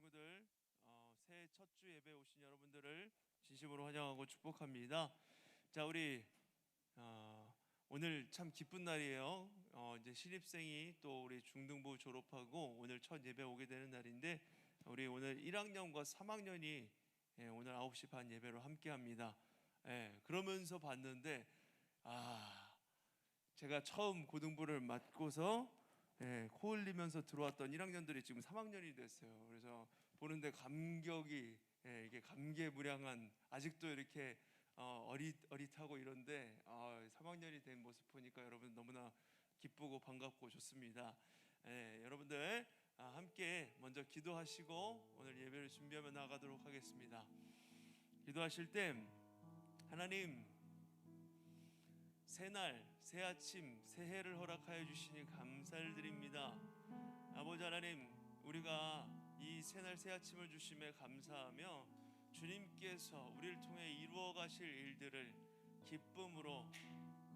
친구들, 새해 첫 주 예배 오신 여러분들을 진심으로 환영하고 축복합니다. 자, 우리 오늘 참 기쁜 날이에요. 이제 신입생이 또 우리 중등부 졸업하고 오늘 첫 예배 오게 되는 날인데, 우리 오늘 1학년과 3학년이 오늘 9시 반 예배로 함께합니다. 그러면서 봤는데, 제가 처음 고등부를 맡고서 코 흘리면서 들어왔던 1학년들이 지금 3학년이 됐어요. 그래서 보는데 감격이, 이게 감개무량한, 아직도 이렇게 어릿하고 이런데 3학년이 된 모습 보니까 여러분 너무나 기쁘고 반갑고 좋습니다. 여러분들 함께 먼저 기도하시고 오늘 예배를 준비하며 나가도록 하겠습니다. 기도하실 때, 하나님, 새날, 새아침, 새해를 허락하여 주시니 감사를 드립니다. 아버지 하나님, 우리가 이 새날 새아침을 주심에 감사하며 주님께서 우리를 통해 이루어 가실 일들을 기쁨으로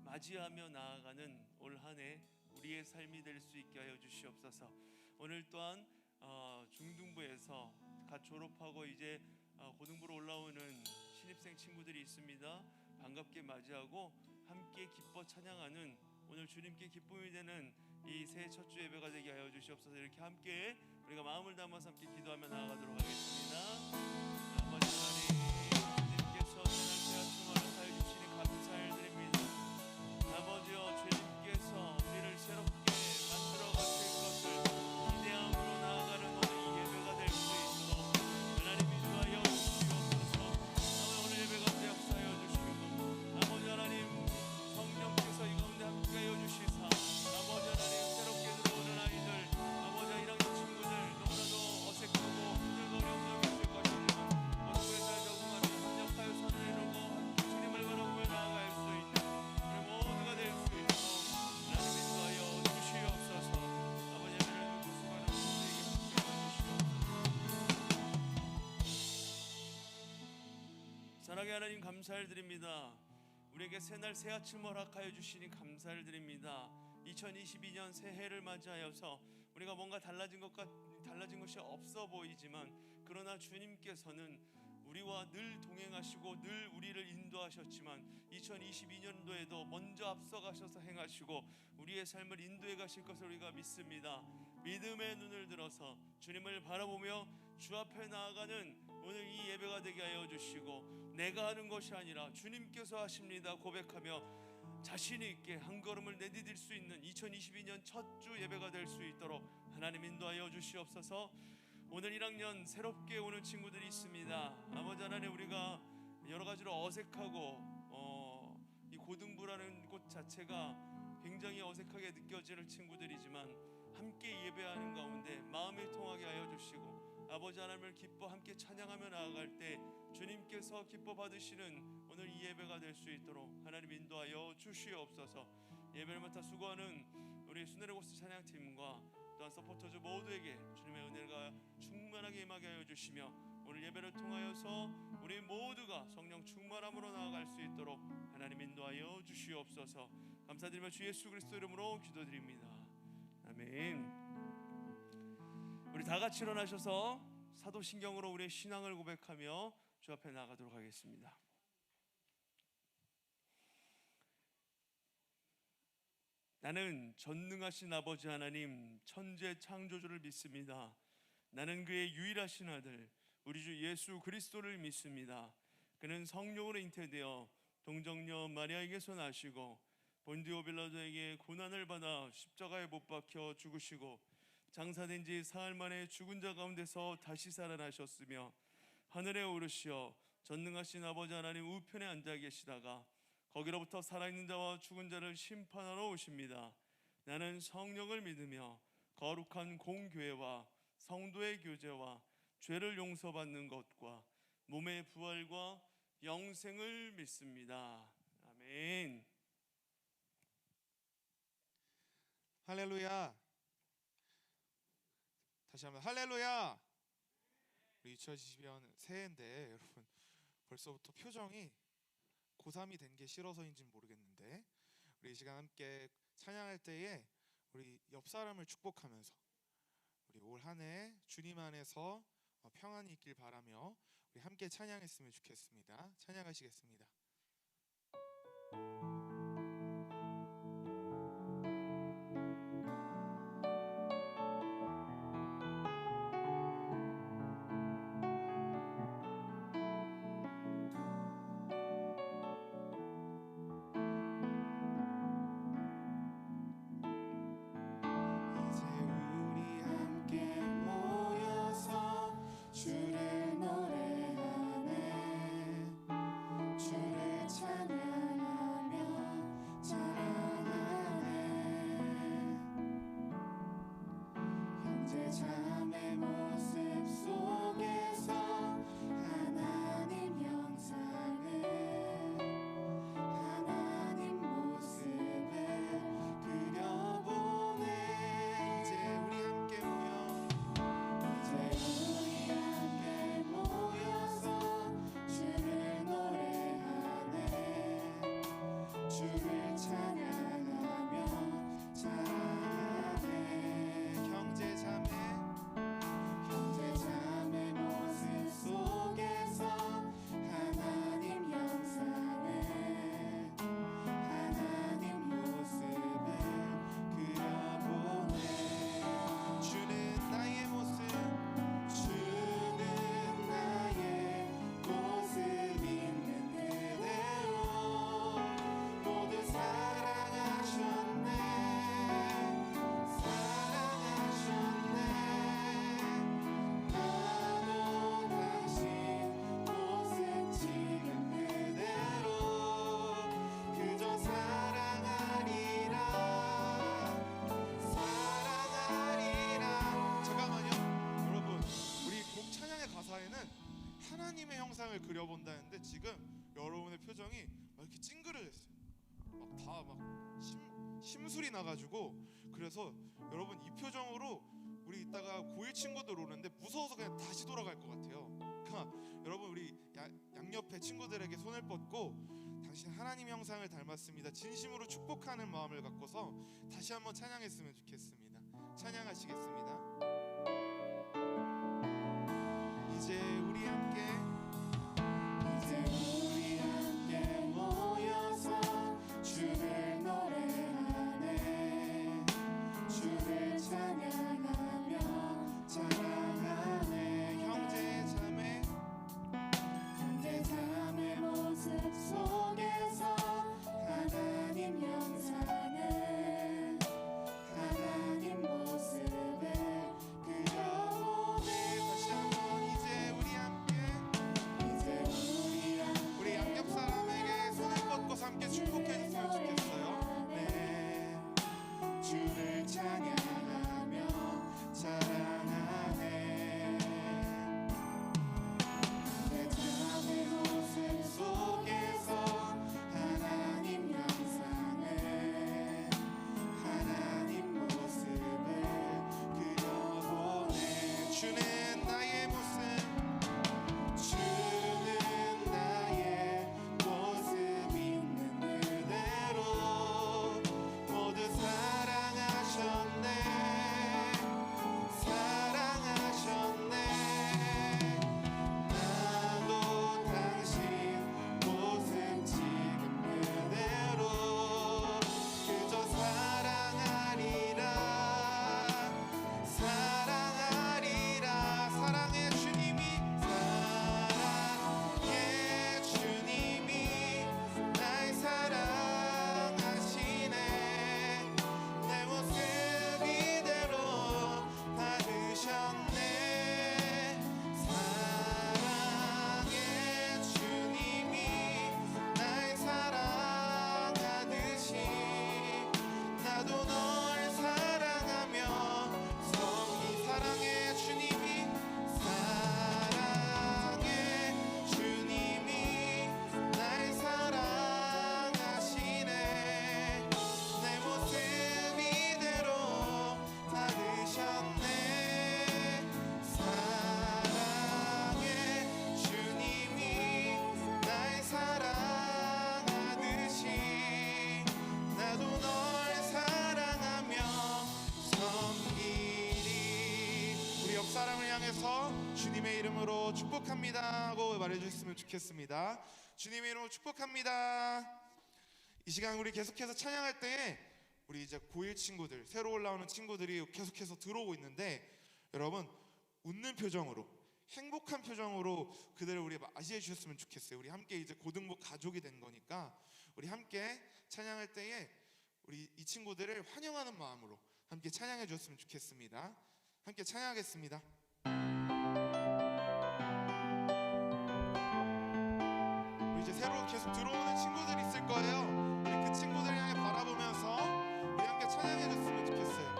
맞이하며 나아가는 올 한 해 우리의 삶이 될 수 있게 하여 주시옵소서. 오늘 또한 중등부에서 갓 졸업하고 이제 고등부로 올라오는 신입생 친구들이 있습니다. 반갑게 맞이하고 함께 기뻐 찬양하는 오늘 주님께 기쁨이 되는 이 새해 첫 주 예배가 되게 하여 주시옵소서. 이렇게 함께 우리가 마음을 담아서 함께 기도하며 나아가도록 하겠습니다. 아버지 하나님, 주님께서 새날 새아침을 허락하여 주시니 감사를 드립니다. 아버지여, 주님께서 우리를 새롭게 만들어 가실 것을 기대함으로 나아가는 오늘 이 예배가 될 수 있도록 하나님이 주하여 주시옵소서. 오늘 예배가 역사하여 주시고, 아버지 하나님, 성령께서 이 가운데 함께하여 주시사, 아버지 하나님, 새롭게 들어오는 아이들, 아버지 1학년 친구들 너무나도 어색하고 힘들고 어려운 점이 있을 것이지만 모두에 잘 적응하며 협력하여 손을 이루고 주님을 바라보며 나아갈 수 있는 우리 모두가 될 수 있도록 하나님이 도와여 주시옵소서. 아버지 하나님, 그 수많은 분들에게 함께하여 주시옵소서. 사랑의 하나님, 감사를 드립니다. 우리에게 새날 새아침을 허락하여 주시니 감사를 드립니다. 2022년 새해를 맞이하여서 우리가 뭔가 달라진 것이 없어 보이지만, 그러나 주님께서는 우리와 늘 동행하시고 늘 우리를 인도하셨지만 2022년도에도 먼저 앞서가셔서 행하시고 우리의 삶을 인도해 가실 것을 우리가 믿습니다. 믿음의 눈을 들어서 주님을 바라보며 주 앞에 나아가는 오늘 이 예배가 되게 하여 주시고, 내가 하는 것이 아니라 주님께서 하십니다 고백하며 자신 있게 한 걸음을 내디딜 수 있는 2022년 첫 주 예배가 될 수 있도록 하나님 인도하여 주시옵소서. 오늘 1학년 새롭게 오는 친구들이 있습니다. 아버지 하나님, 우리가 여러 가지로 어색하고 이 고등부라는 곳 자체가 굉장히 어색하게 느껴질 친구들이지만 함께 예배하는 가운데 마음이 통하게 하여 주시고, 아버지 하나님을 기뻐 함께 찬양하며 나아갈 때 주님께서 기뻐 받으시는 오늘 이 예배가 될 수 있도록 하나님 인도하여 주시옵소서. 예배를 맡아 수고하는 우리 수네르고스 찬양팀과 또한 서포터즈 모두에게 주님의 은혜가 충만하게 임하게 하여 주시며 오늘 예배를 통하여서 우리 모두가 성령 충만함으로 나아갈 수 있도록 하나님 인도하여 주시옵소서. 감사드리며 주 예수 그리스도 이름으로 기도드립니다. 아멘. 우리 다 같이 일어나셔서 사도신경으로 우리의 신앙을 고백하며 주 앞에 나가도록 하겠습니다. 나는 전능하신 아버지 하나님, 천재 창조주를 믿습니다. 나는 그의 유일하신 아들 우리 주 예수 그리스도를 믿습니다. 그는 성령으로 잉태되어 동정녀 마리아에게서 나시고 본디오 빌라도에게 고난을 받아 십자가에 못 박혀 죽으시고 장사된 지 사흘 만에 죽은 자 가운데서 다시 살아나셨으며 하늘에 오르시어 전능하신 아버지 하나님 우편에 앉아 계시다가 거기로부터 살아있는 자와 죽은 자를 심판하러 오십니다. 나는 성령을 믿으며 거룩한 공교회와 성도의 교제와 죄를 용서받는 것과 몸의 부활과 영생을 믿습니다. 아멘. 할렐루야. 다시 한번 할렐루야. 우리 2022년 새해인데 여러분 벌써부터 표정이 고3이 된 게 싫어서인지는 모르겠는데, 우리 이 시간 함께 찬양할 때에 우리 옆 사람을 축복하면서 우리 올 한 해 주님 안에서 평안이 있길 바라며 우리 함께 찬양했으면 좋겠습니다. 찬양하시겠습니다. 이제 우리 함께 모여서 주를 노래하네. 주를 찬양하며 자랑하네. 형제 자매 모습 속에서 하나님 형상을, 하나님 모습을 그려보네. 이제 우리 함께 모여 이제 우리 함께 모여서 주를 노래하네. 주를 찬양하며 자랑하네. 형제 자매 형제 자매 모습 속에서 하나님 형상을, 하나님 모습을 그려보네. 주는 나의 모습 주는 나의 모습 있는 그대로 모두 사랑하셨네. 사랑하셨네. 나도 당신 모습 지금 그대로 그저 사랑하리라. 사랑하리라. 잠깐만요. 여러분, 우리 곡 찬양의 가사에는 하나님의 형상을 그려본다는데 지금 여러분의 표정이 막 이렇게 찡그려졌어요. 막 다 막 심술이 나가지고. 그래서 여러분 이 표정으로 우리 이따가 고1 친구들 오는데 무서워서 그냥 다시 돌아갈 것 같아요. 그러니까 여러분 우리 양옆에 친구들에게 손을 뻗고 당신 하나님 형상을 닮았습니다. 진심으로 축복하는 마음을 갖고서 다시 한번 찬양했으면 좋겠습니다. 찬양하시겠습니다. 이제 우리 함께 이제 우리 함께 모여서 주를 노래하네. 주를 찬양하며 자랑하네. 형제 자매 형제 자매 모습 속에서 하나님 형상을, 하나님 모습을 그려 한번더 주님의 이름으로 축복합니다 하고 말해주셨으면 좋겠습니다. 주님의 이름으로 축복합니다. 이 시간 우리 계속해서 찬양할 때에 우리 이제 고1 친구들, 새로 올라오는 친구들이 계속해서 들어오고 있는데, 여러분 웃는 표정으로, 행복한 표정으로 그들을 우리 맞이해 주셨으면 좋겠어요. 우리 함께 이제 고등부 가족이 된 거니까 우리 함께 찬양할 때에 우리 이 친구들을 환영하는 마음으로 함께 찬양해 주셨으면 좋겠습니다. 함께 찬양하겠습니다. 이제 새로 계속 들어오는 친구들이 있을 거예요. 우리 그 친구들 향해 바라보면서 우리 함께 찬양해 줬으면 좋겠어요.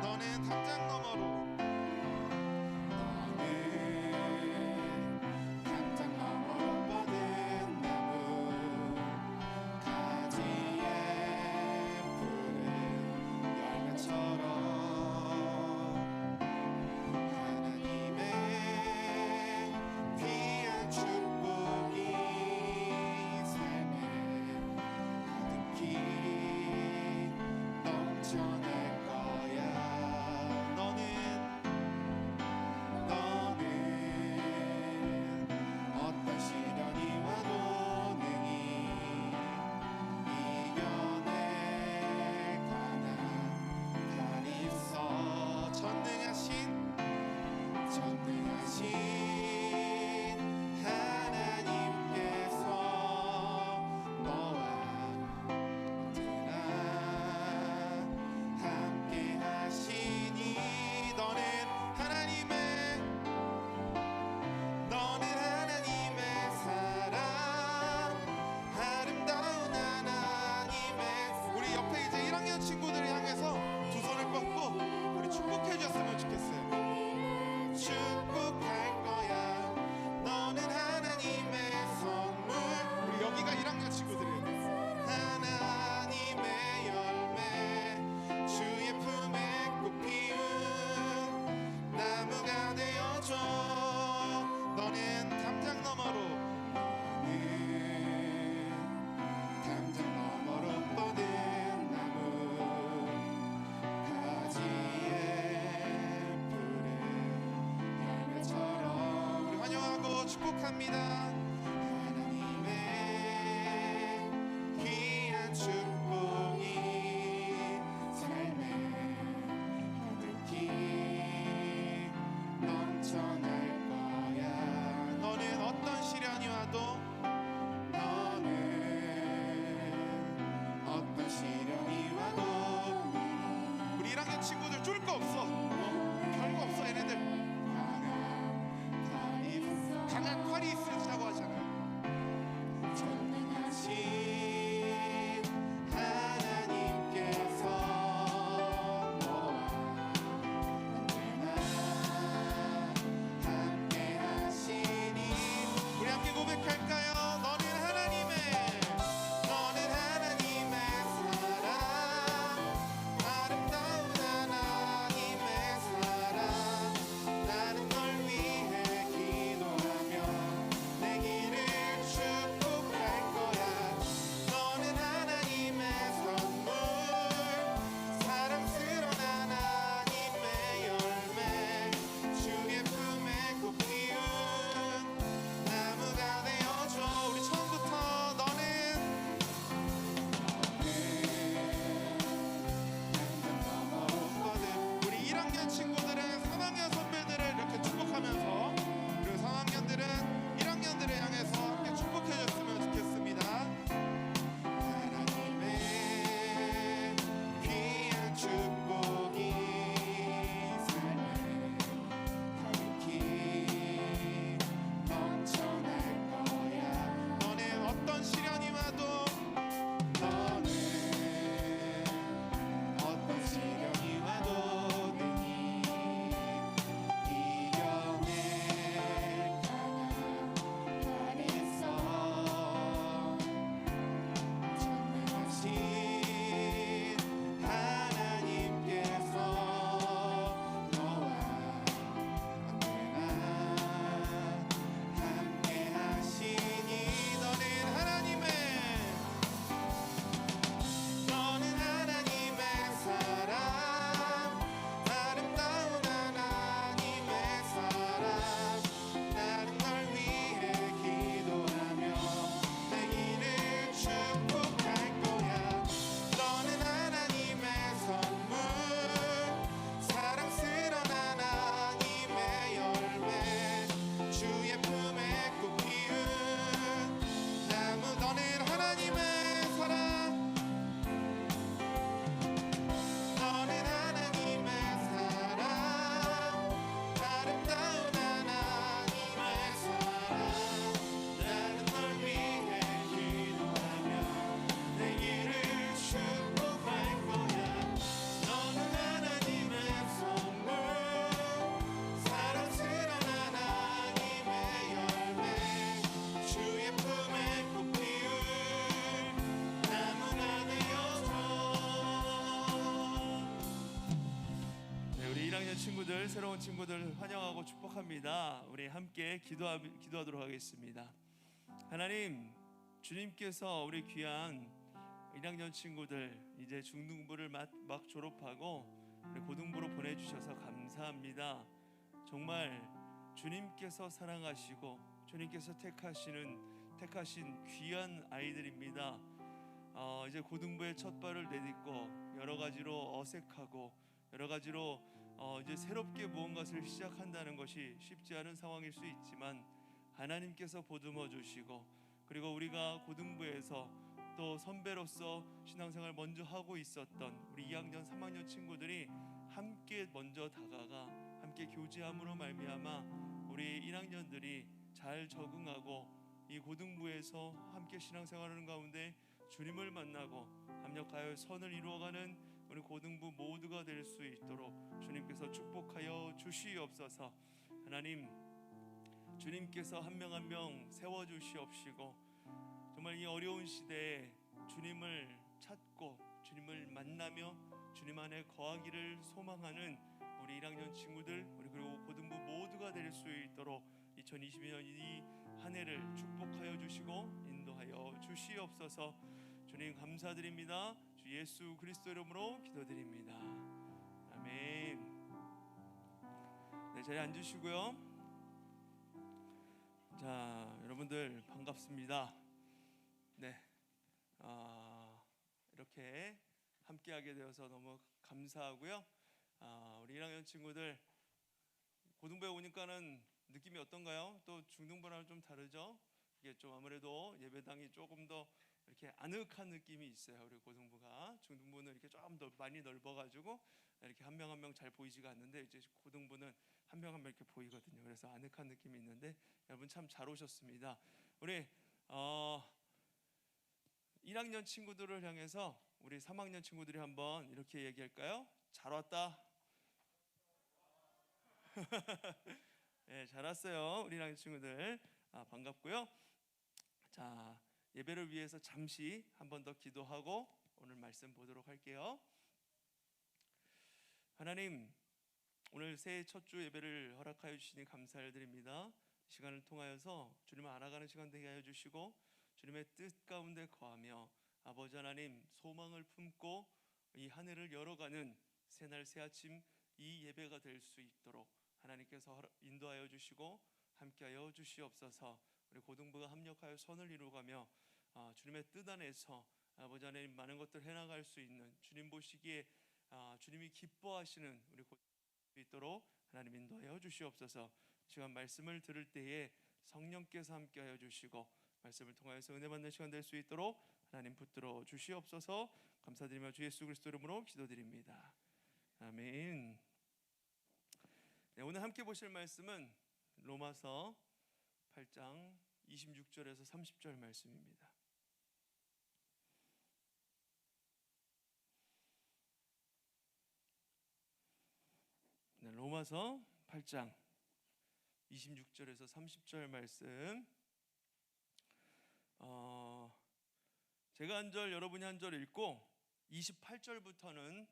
너는 담장 너머로, 너는 담장 너머로 뻗은 나무 가지에 푸른 열매처럼 하나님의 귀한 축복이 삶에 가득히 넘쳐날 거야. 너는 어떤 시련이 와도 능히 이겨낼 거나 달 있어. 전능하신 하나님께서 너와 언제나 함께 하시니 너는 하나님의 사랑, 아름다운 하나님의. 우리 옆에 이제 1학년 친구들을 향해서 두 손을 뻗고 우리 축복해 주셨으면 좋겠어요. 축복할 거야. 너는 하나님의 선물, 우리 여기가 1학년 친구들이에요. 하나님의 열매, 주의 품에 꽃 피운 나무가 되어줘. 너는 담장 너머로, 너는 담장 너머로 뻗은 나무 가지에 푸른 열매처럼 우리 환영하고 축복합니다. 하나님의 귀한 축복이 삶에 가득히 넘쳐날 거야. 너는 어떤 시련이 와도, 너는 어떤 시련이 와도 우리 1학년 친구들 쫄 거 없어. 별거 없어. 얘네들 강한 팔이 있으시다고 하잖아요. 전능하신 하나님께서 너와 언제나 함께 하시니. 우리 함께 고백할까요? 너는 하나님의 사랑, 아름다운 하나님의 사랑. 나는 널 위해 기도하며 새로운 친구들 환영하고 축복합니다. 우리 함께 기도하도록 하겠습니다. 하나님, 주님께서 우리 귀한 1학년 친구들 이제 중등부를 막 졸업하고 우리 고등부로 보내주셔서 감사합니다. 정말 주님께서 사랑하시고 주님께서 택하신 귀한 아이들입니다. 이제 고등부의 첫 발을 내딛고 여러 가지로 어색하고 여러 가지로 이제 새롭게 무언가를 시작한다는 것이 쉽지 않은 상황일 수 있지만 하나님께서 보듬어 주시고 그리고 우리가 고등부에서 또 선배로서 신앙생활 먼저 하고 있었던 우리 2학년 3학년 친구들이 함께 먼저 다가가 함께 교제함으로 말미암아 우리 1학년들이 잘 적응하고 이 고등부에서 함께 신앙생활하는 가운데 주님을 만나고 합력하여 선을 이루어가는 우리 고등부 모두가 될 수 있도록 주님께서 축복하여 주시옵소서. 하나님, 주님께서 한 명 한 명 세워주시옵시고 정말 이 어려운 시대에 주님을 찾고 주님을 만나며 주님 안에 거하기를 소망하는 우리 1학년 친구들 우리 그리고 고등부 모두가 될 수 있도록 2022년 이 한 해를 축복하여 주시고 인도하여 주시옵소서. 주님 감사드립니다. 주 예수 그리스도 이름으로 기도드립니다. 아멘. 네, 자리에 앉으시고요. 자, 여러분들 반갑습니다. 네, 이렇게 함께하게 되어서 너무 감사하고요. 우리 1학년 친구들 고등부에 오니까는 느낌이 어떤가요? 또 중등부랑 좀 다르죠? 이게 좀 아무래도 예배당이 조금 더 이렇게 아늑한 느낌이 있어요. 우리 고등부가 중등부는 이렇게 조금 더 많이 넓어가지고 이렇게 한 명 한 명 잘 보이지가 않는데 이제 고등부는 한 명 한 명 이렇게 보이거든요. 그래서 아늑한 느낌이 있는데 여러분 참 잘 오셨습니다. 우리 1학년 친구들을 향해서 우리 3학년 친구들이 한번 이렇게 얘기할까요? 잘 왔다. 네, 잘 왔어요. 우리 1학년 친구들 반갑고요. 자, 예배를 위해서 잠시 한 번 더 기도하고 오늘 말씀 보도록 할게요. 하나님, 오늘 새해 첫 주 예배를 허락하여 주시니 감사를 드립니다. 이 시간을 통하여서 주님을 알아가는 시간 되게 하여 주시고 주님의 뜻 가운데 거하며 아버지 하나님 소망을 품고 이 한 해를 열어가는 새날 새아침 이 예배가 될 수 있도록 하나님께서 인도하여 주시고 함께하여 주시옵소서. 우리 고등부가 합력하여 선을 이루어가며 주님의 뜻 안에서 아버지 하나님 많은 것들 해나갈 수 있는 주님 보시기에 주님이 기뻐하시는 우리 고등부 있도록 하나님 인도하여 주시옵소서. 시간 말씀을 들을 때에 성령께서 함께하여 주시고 말씀을 통하여서 은혜 받는 시간 될 수 있도록 하나님 붙들어 주시옵소서. 감사드리며 주 예수 그리스도 이름으로 기도드립니다. 아멘. 네, 오늘 함께 보실 말씀은 로마서 8장 26절에서 30절 말씀입니다. 네, 로마서 8장 26절에서 30절 말씀. 제가 한 절 여러분이 한 절 읽고 28절부터는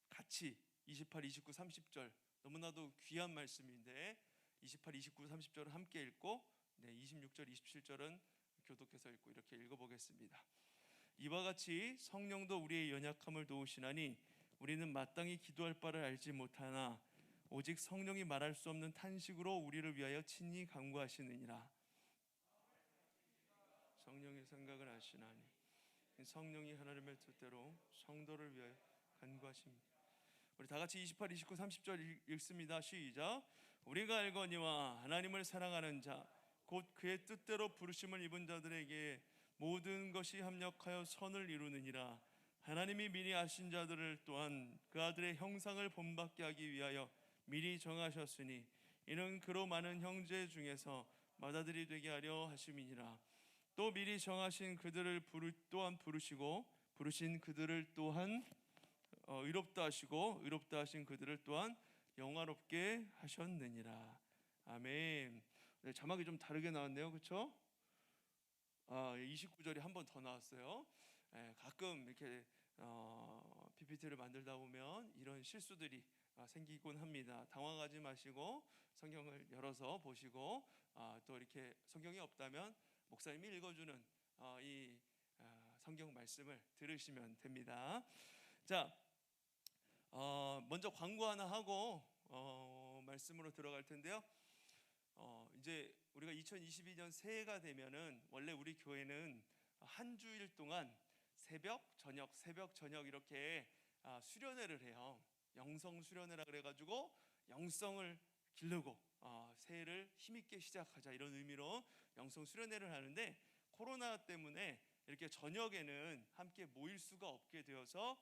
같이 28, 29, 30절 너무나도 귀한 말씀인데 28, 29, 30절은 함께 읽고 26절, 27절은 교독해서 읽고 이렇게 읽어보겠습니다. 이와 같이 성령도 우리의 연약함을 도우시나니 우리는 마땅히 기도할 바를 알지 못하나 오직 성령이 말할 수 없는 탄식으로 우리를 위하여 친히 간구하시느니라. 성령의 생각을 아시나니 성령이 하나님의 뜻대로 성도를 위하여 간구하십니다. 우리 다 같이 28, 29, 30절 읽습니다. 시작. 우리가 알거니와 하나님을 사랑하는 자 곧 그의 뜻대로 부르심을 입은 자들에게 모든 것이 합력하여 선을 이루느니라. 하나님이 미리 아신 자들을 또한 그 아들의 형상을 본받게 하기 위하여 미리 정하셨으니 이는 그로 많은 형제 중에서 맏아들이 되게 하려 하심이니라. 또 미리 정하신 그들을 또한 부르시고 부르신 그들을 또한 의롭다 하시고 의롭다 하신 그들을 또한 영화롭게 하셨느니라. 아멘. 네, 자막이 좀 다르게 나왔네요. 그렇죠? 29절이 한 번 더 나왔어요. 가끔 이렇게 PPT를 만들다 보면 이런 실수들이 생기곤 합니다. 당황하지 마시고 성경을 열어서 보시고 또 이렇게 성경이 없다면 목사님이 읽어주는 이 성경 말씀을 들으시면 됩니다. 자, 먼저 광고 하나 하고 말씀으로 들어갈 텐데요. 이제 우리가 2022년 새해가 되면은 원래 우리 교회는 한 주일 동안 새벽 저녁 이렇게 수련회를 해요. 영성 수련회라 그래가지고 영성을 기르고 새해를 힘있게 시작하자 이런 의미로 영성 수련회를 하는데, 코로나 때문에 이렇게 저녁에는 함께 모일 수가 없게 되어서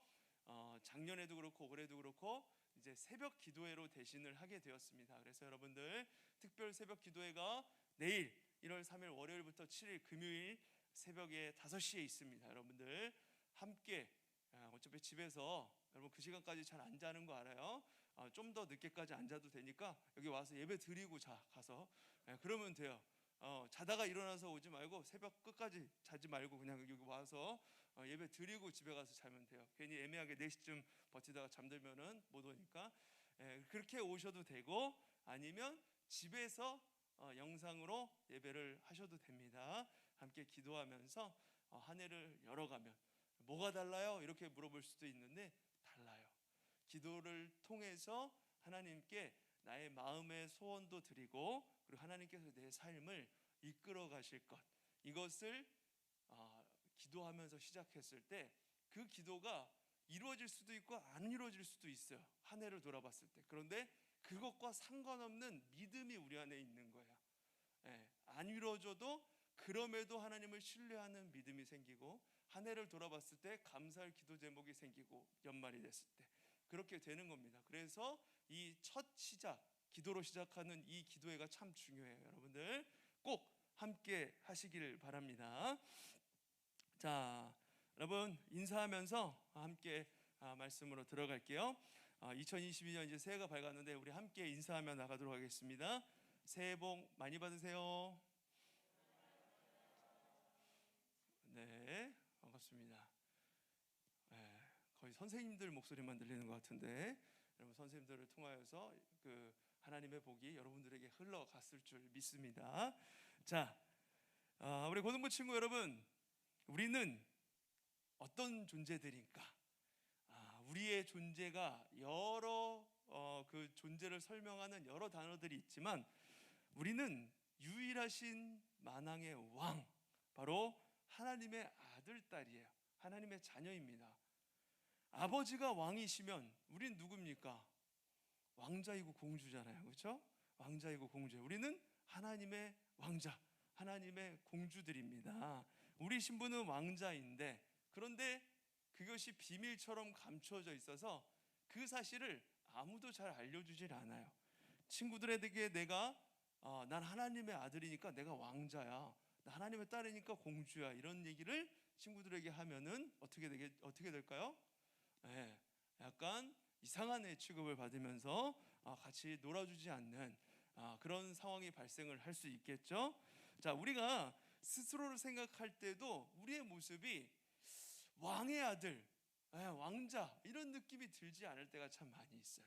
작년에도 그렇고 올해도 그렇고 이제 새벽 기도회로 대신을 하게 되었습니다. 그래서 여러분들 특별 새벽 기도회가 내일 1월 3일 월요일부터 7일 금요일 새벽에 5시에 있습니다. 여러분들 함께, 어차피 집에서 여러분 그 시간까지 잘 안 자는 거 알아요. 좀 더 늦게까지 안 자도 되니까 여기 와서 예배 드리고 가서 그러면 돼요. 자다가 일어나서 오지 말고 새벽 끝까지 자지 말고 그냥 여기 와서 예배 드리고 집에 가서 자면 돼요. 괜히 애매하게 4시쯤 버티다가 잠들면은 못 오니까 그렇게 오셔도 되고, 아니면 집에서 영상으로 예배를 하셔도 됩니다. 함께 기도하면서 한 해를 열어가면 뭐가 달라요? 이렇게 물어볼 수도 있는데 달라요. 기도를 통해서 하나님께 나의 마음의 소원도 드리고, 그리고 하나님께서 내 삶을 이끌어 가실 것, 이것을 기도하면서 시작했을 때 그 기도가 이루어질 수도 있고 안 이루어질 수도 있어요. 한 해를 돌아봤을 때. 그런데 그것과 상관없는 믿음이 우리 안에 있는 거예요. 안 이루어져도 그럼에도 하나님을 신뢰하는 믿음이 생기고, 한 해를 돌아봤을 때 감사할 기도 제목이 생기고, 연말이 됐을 때 그렇게 되는 겁니다. 그래서 이 첫 시작, 기도로 시작하는 이 기도회가 참 중요해요. 여러분들 꼭 함께 하시길 바랍니다. 자, 여러분 인사하면서 함께 말씀으로 들어갈게요. 2022년 이제 새해가 밝았는데 우리 함께 인사하며 나가도록 하겠습니다. 새해 복 많이 받으세요. 네, 반갑습니다. 거의 선생님들 목소리만 들리는 것 같은데, 여러분 선생님들을 통하여서 그 하나님의 복이 여러분들에게 흘러갔을 줄 믿습니다. 자, 우리 고등부 친구 여러분, 우리는 어떤 존재들인가? 우리의 존재가 여러 그 존재를 설명하는 여러 단어들이 있지만 우리는 유일하신 만왕의 왕, 바로 하나님의 아들, 딸이에요. 하나님의 자녀입니다. 아버지가 왕이시면 우린 누굽니까? 왕자이고 공주잖아요. 그렇죠? 왕자이고 공주예요. 우리는 하나님의 왕자, 하나님의 공주들입니다. 우리 신부는 왕자인데, 그런데 그것이 비밀처럼 감추어져 있어서 그 사실을 아무도 잘 알려주질 않아요. 친구들에게 내가 난 하나님의 아들이니까 내가 왕자야, 나 하나님의 딸이니까 공주야, 이런 얘기를 친구들에게 하면은 어떻게 될까요? 약간 이상한 애 취급을 받으면서 같이 놀아주지 않는 그런 상황이 발생을 할 수 있겠죠. 자, 우리가 스스로를 생각할 때도 우리의 모습이 왕의 아들, 왕자, 이런 느낌이 들지 않을 때가 참 많이 있어요.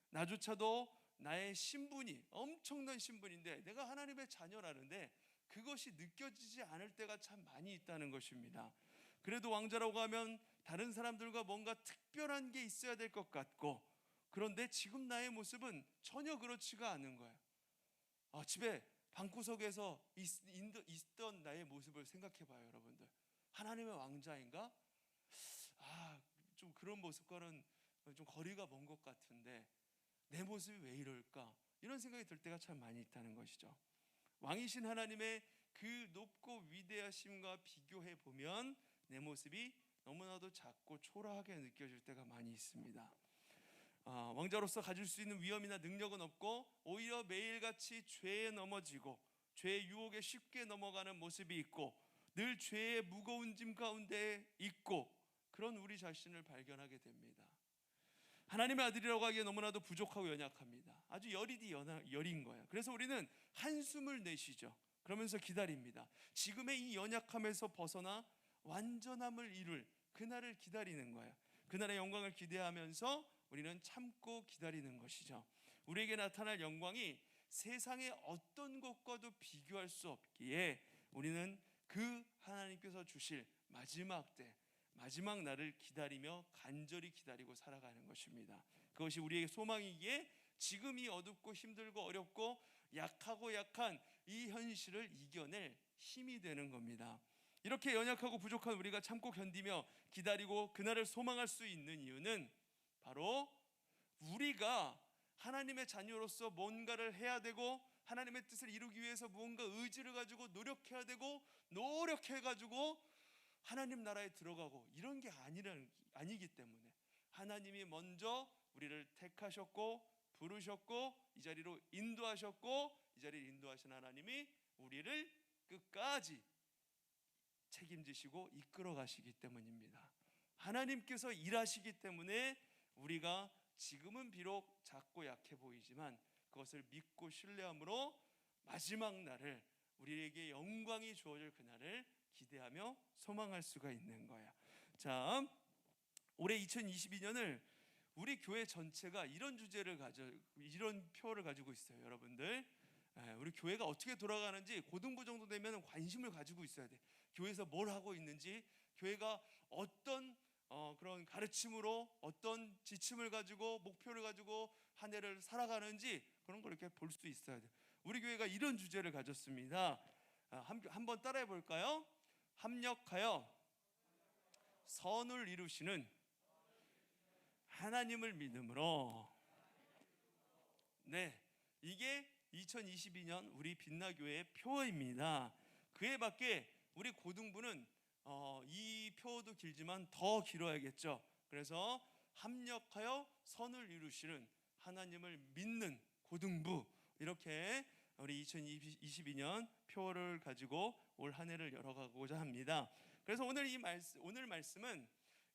나조차도 나의 신분이 엄청난 신분인데 내가 하나님의 자녀라는데 그것이 느껴지지 않을 때가 참 많이 있다는 것입니다. 그래도 왕자라고 하면 다른 사람들과 뭔가 특별한 게 있어야 될 것 같고, 그런데 지금 나의 모습은 전혀 그렇지가 않은 거예요. 집에 방구석에서 있던 나의 모습을 생각해 봐요, 여러분들. 하나님의 왕자인가? 좀 그런 모습과는 좀 거리가 먼 것 같은데 내 모습이 왜 이럴까? 이런 생각이 들 때가 참 많이 있다는 것이죠. 왕이신 하나님의 그 높고 위대하심과 비교해 보면 내 모습이 너무나도 작고 초라하게 느껴질 때가 많이 있습니다. 왕자로서 가질 수 있는 위엄이나 능력은 없고 오히려 매일같이 죄에 넘어지고 죄의 유혹에 쉽게 넘어가는 모습이 있고 늘 죄의 무거운 짐 가운데 있고, 그런 우리 자신을 발견하게 됩니다. 하나님의 아들이라고 하기에 너무나도 부족하고 연약합니다. 아주 여린 거예요. 그래서 우리는 한숨을 내쉬죠. 그러면서 기다립니다. 지금의 이 연약함에서 벗어나 완전함을 이룰 그날을 기다리는 거예요. 그날의 영광을 기대하면서 우리는 참고 기다리는 것이죠. 우리에게 나타날 영광이 세상의 어떤 것과도 비교할 수 없기에 우리는 그 하나님께서 주실 마지막 때, 마지막 날을 기다리며 간절히 기다리고 살아가는 것입니다. 그것이 우리의 소망이기에 지금 이 어둡고 힘들고 어렵고 약하고 약한 이 현실을 이겨낼 힘이 되는 겁니다. 이렇게 연약하고 부족한 우리가 참고 견디며 기다리고 그날을 소망할 수 있는 이유는 바로 우리가 하나님의 자녀로서 뭔가를 해야 되고 하나님의 뜻을 이루기 위해서 무언가 의지를 가지고 노력해야 되고 노력해가지고 하나님 나라에 들어가고 이런 게 아니기 때문에 하나님이 먼저 우리를 택하셨고 부르셨고 이 자리로 인도하셨고 이 자리를 인도하신 하나님이 우리를 끝까지 책임지시고 이끌어 가시기 때문입니다. 하나님께서 일하시기 때문에 우리가 지금은 비록 작고 약해 보이지만 그것을 믿고 신뢰함으로 마지막 날을 우리에게 영광이 주어질 그날을 기대하며 소망할 수가 있는 거야. 자, 올해 2022년을 우리 교회 전체가 이런 이런 표를 가지고 있어요. 여러분들, 우리 교회가 어떻게 돌아가는지 고등부 정도 되면 관심을 가지고 있어야 돼. 교회에서 뭘 하고 있는지, 교회가 어떤 그런 가르침으로 어떤 지침을 가지고 목표를 가지고 한 해를 살아가는지 그런 걸 이렇게 볼 수 있어야 돼요. 우리 교회가 이런 주제를 가졌습니다. 한번 따라해 볼까요? 합력하여 선을 이루시는 하나님을 믿음으로. 네, 이게 2022년 우리 빛나교회의 표어입니다. 그에 맞게 우리 고등부는 이 표도 길지만 더 길어야겠죠. 그래서 합력하여 선을 이루시는 하나님을 믿는 고등부, 이렇게 우리 2022년 표를 가지고 올 한 해를 열어가고자 합니다. 그래서 오늘 말씀은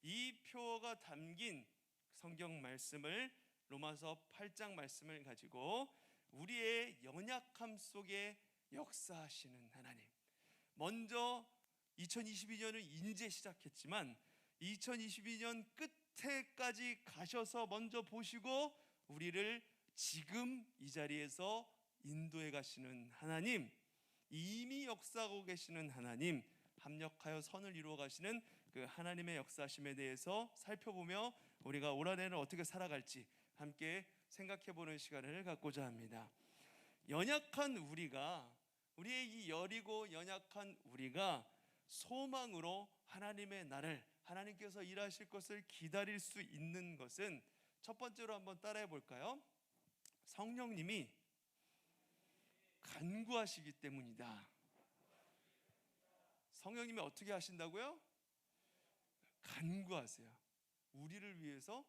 이 표가 담긴 성경 말씀을, 로마서 8장 말씀을 가지고 우리의 연약함 속에 역사하시는 하나님, 먼저 2022년을 이제 시작했지만 2022년 끝에까지 가셔서 먼저 보시고 우리를 지금 이 자리에서 인도해 가시는 하나님, 이미 역사하고 계시는 하나님, 합력하여 선을 이루어 가시는 그 하나님의 역사심에 대해서 살펴보며 우리가 올 한해를 어떻게 살아갈지 함께 생각해 보는 시간을 갖고자 합니다. 연약한 우리가, 우리의 이 여리고 연약한 우리가 소망으로 하나님의 날을, 하나님께서 일하실 것을 기다릴 수 있는 것은 첫 번째로 한번 따라해 볼까요? 성령님이 간구하시기 때문이다. 성령님이 어떻게 하신다고요? 간구하세요. 우리를 위해서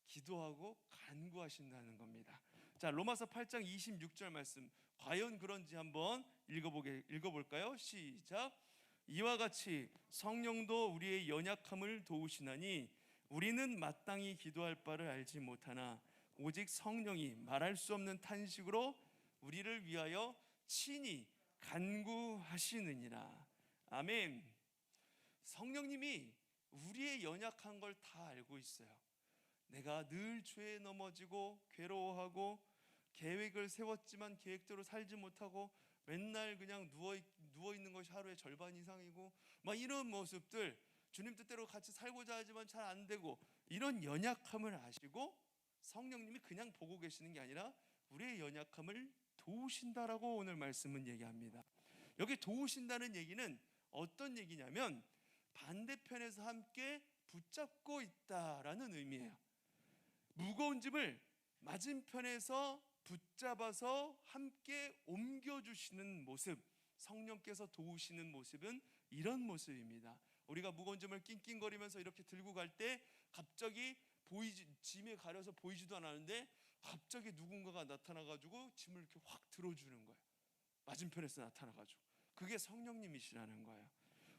기도하고 간구하신다는 겁니다. 자, 로마서 8장 26절 말씀, 과연 그런지 한번 읽어볼까요? 시작. 이와 같이 성령도 우리의 연약함을 도우시나니 우리는 마땅히 기도할 바를 알지 못하나 오직 성령이 말할 수 없는 탄식으로 우리를 위하여 친히 간구하시느니라. 아멘. 성령님이 우리의 연약한 걸 다 알고 있어요. 내가 늘 죄에 넘어지고 괴로워하고 계획을 세웠지만 계획대로 살지 못하고 맨날 그냥 누워 있는 것이 하루의 절반 이상이고 막 이런 모습들, 주님 뜻대로 같이 살고자 하지만 잘 안 되고, 이런 연약함을 아시고 성령님이 그냥 보고 계시는 게 아니라 우리의 연약함을 도우신다라고 오늘 말씀은 얘기합니다. 여기 도우신다는 얘기는 어떤 얘기냐면 반대편에서 함께 붙잡고 있다라는 의미예요. 무거운 짐을 맞은편에서 붙잡아서 함께 옮겨주시는 모습, 성령께서 도우시는 모습은 이런 모습입니다. 우리가 무거운 짐을 낑낑거리면서 이렇게 들고 갈 때 갑자기 짐에 가려서 보이지도 않았는데 갑자기 누군가가 나타나가지고 짐을 이렇게 확 들어주는 거예요. 맞은편에서 나타나가지고. 그게 성령님이시라는 거예요.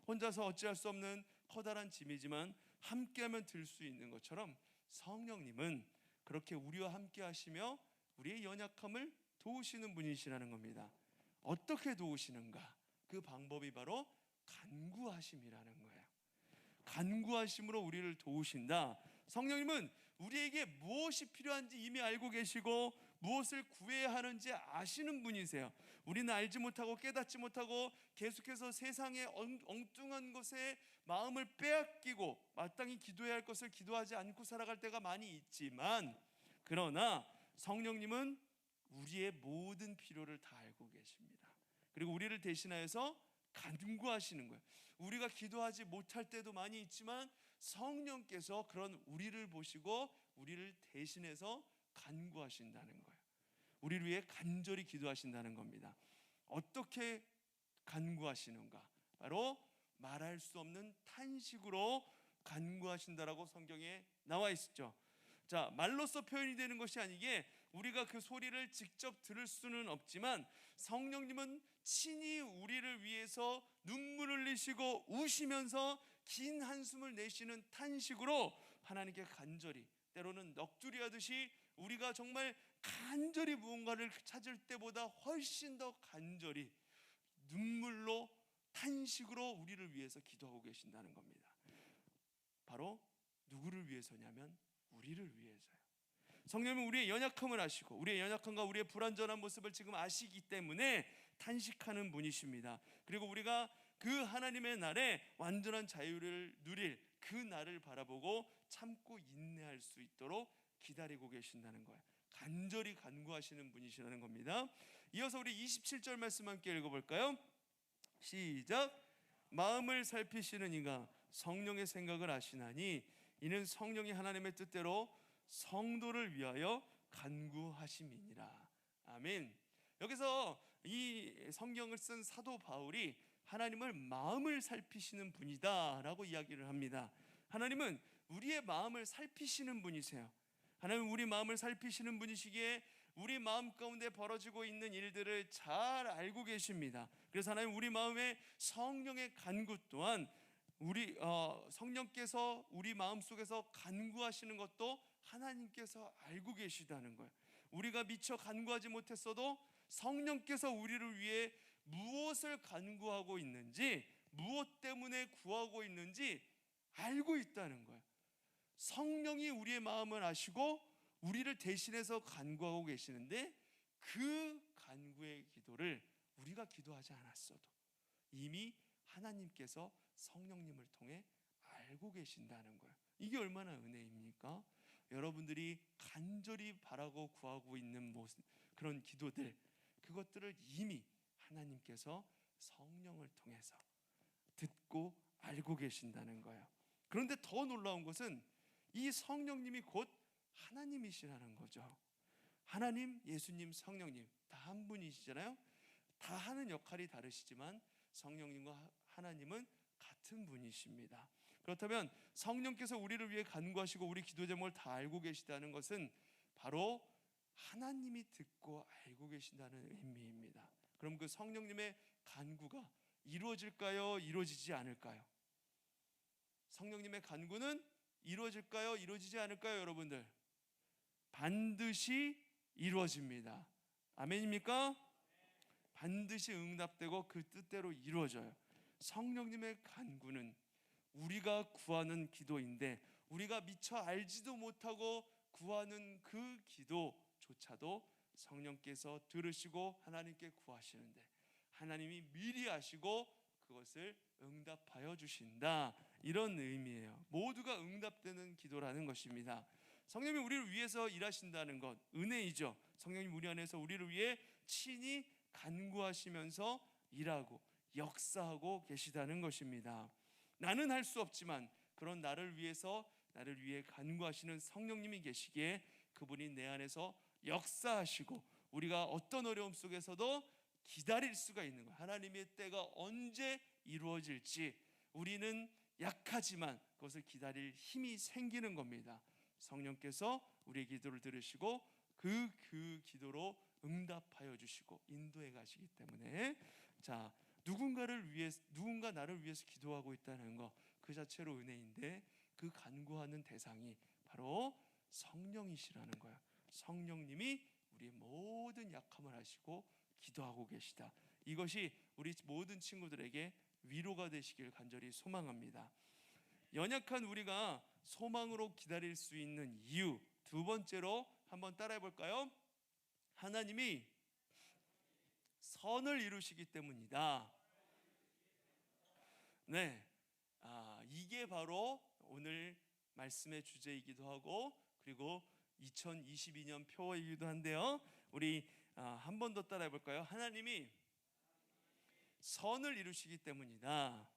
혼자서 어찌할 수 없는 커다란 짐이지만 함께하면 들 수 있는 것처럼 성령님은 그렇게 우리와 함께 하시며 우리의 연약함을 도우시는 분이시라는 겁니다. 어떻게 도우시는가? 그 방법이 바로 간구하심이라는 거예요. 간구하심으로 우리를 도우신다. 성령님은 우리에게 무엇이 필요한지 이미 알고 계시고 무엇을 구해야 하는지 아시는 분이세요. 우리는 알지 못하고 깨닫지 못하고 계속해서 세상의 엉뚱한 것에 마음을 빼앗기고 마땅히 기도해야 할 것을 기도하지 않고 살아갈 때가 많이 있지만, 그러나 성령님은 우리의 모든 필요를 다 알고 계십니다. 그리고 우리를 대신하여서 간구하시는 거예요. 우리가 기도하지 못할 때도 많이 있지만 성령께서 그런 우리를 보시고 우리를 대신해서 간구하신다는 거예요. 우리를 위해 간절히 기도하신다는 겁니다. 어떻게 간구하시는가? 바로 말할 수 없는 탄식으로 간구하신다라고 성경에 나와 있죠. 자, 말로써 표현이 되는 것이 아니게 우리가 그 소리를 직접 들을 수는 없지만 성령님은 친히 우리를 위해서 눈물을 흘리시고 우시면서 긴 한숨을 내쉬는 탄식으로 하나님께 간절히, 때로는 넋두리 하듯이 우리가 정말 간절히 무언가를 찾을 때보다 훨씬 더 간절히 눈물로 탄식으로 우리를 위해서 기도하고 계신다는 겁니다. 바로 누구를 위해서냐면 우리를 위해서요. 성령님은 우리의 연약함을 아시고 우리의 연약함과 우리의 불완전한 모습을 지금 아시기 때문에 탄식하는 분이십니다. 그리고 우리가 그 하나님의 날에 완전한 자유를 누릴 그 날을 바라보고 참고 인내할 수 있도록 기다리고 계신다는 거예요. 간절히 간구하시는 분이시라는 겁니다. 이어서 우리 27절 말씀 함께 읽어볼까요? 시작. 마음을 살피시는 이가 성령의 생각을 아시나니 이는 성령이 하나님의 뜻대로 성도를 위하여 간구하심이니라. 아멘. 여기서 이 성경을 쓴 사도 바울이 하나님을 마음을 살피시는 분이다 라고 이야기를 합니다. 하나님은 우리의 마음을 살피시는 분이세요. 하나님은 우리 마음을 살피시는 분이시기에 우리 마음 가운데 벌어지고 있는 일들을 잘 알고 계십니다. 그래서 하나님 우리 마음에 성령의 간구 또한 성령께서 우리 마음속에서 간구하시는 것도 하나님께서 알고 계시다는 거예요. 우리가 미처 간구하지 못했어도 성령께서 우리를 위해 무엇을 간구하고 있는지, 무엇 때문에 구하고 있는지 알고 있다는 거예요. 성령이 우리의 마음을 아시고 우리를 대신해서 간구하고 계시는데 그 간구의 기도를 우리가 기도하지 않았어도 이미 하나님께서 성령님을 통해 알고 계신다는 거예요. 이게 얼마나 은혜입니까? 여러분들이 간절히 바라고 구하고 있는 그런 기도들, 그것들을 이미 하나님께서 성령을 통해서 듣고 알고 계신다는 거예요. 그런데 더 놀라운 것은 이 성령님이 곧 하나님이시라는 거죠. 하나님, 예수님, 성령님 다 한 분이시잖아요. 다 하는 역할이 다르시지만 성령님과 하나님은 같은 분이십니다. 그렇다면 성령께서 우리를 위해 간구하시고 우리 기도 제목을 다 알고 계시다는 것은 바로 하나님이 듣고 알고 계신다는 의미입니다. 그럼 그 성령님의 간구가 이루어질까요? 이루어지지 않을까요? 성령님의 간구는 이루어질까요? 이루어지지 않을까요? 여러분들, 반드시 이루어집니다. 아멘입니까? 반드시 응답되고 그 뜻대로 이루어져요. 성령님의 간구는 우리가 구하는 기도인데 우리가 미처 알지도 못하고 구하는 그 기도조차도 성령께서 들으시고 하나님께 구하시는데 하나님이 미리 아시고 그것을 응답하여 주신다, 이런 의미예요. 모두가 응답되는 기도라는 것입니다. 성령님이 우리를 위해서 일하신다는 것 은혜이죠. 성령님 우리 안에서 우리를 위해 친히 간구하시면서 일하고 역사하고 계시다는 것입니다. 나는 할 수 없지만 그런 나를 위해 간구하시는 성령님이 계시기에 그분이 내 안에서 역사하시고 우리가 어떤 어려움 속에서도 기다릴 수가 있는 거예요. 하나님의 때가 언제 이루어질지 우리는 약하지만 그것을 기다릴 힘이 생기는 겁니다. 성령께서 우리의 기도를 들으시고 그 기도로 응답하여 주시고 인도해 가시기 때문에, 자, 누군가 나를 위해서 기도하고 있다는 것 그 자체로 은혜인데 그 간구하는 대상이 바로 성령이시라는 거예요. 성령님이 우리의 모든 약함을 아시고 기도하고 계시다. 이것이 우리 모든 친구들에게 위로가 되시길 간절히 소망합니다. 연약한 우리가 소망으로 기다릴 수 있는 이유, 두 번째로 한번 따라해 볼까요? 하나님이 선을 이루시기 때문이다. 네, 이게 바로 오늘 말씀의 주제이기도 하고, 그리고 2022년 표이기도 한데요. 우리 한 번 더 따라해 볼까요? 하나님이 선을 이루시기 때문이다.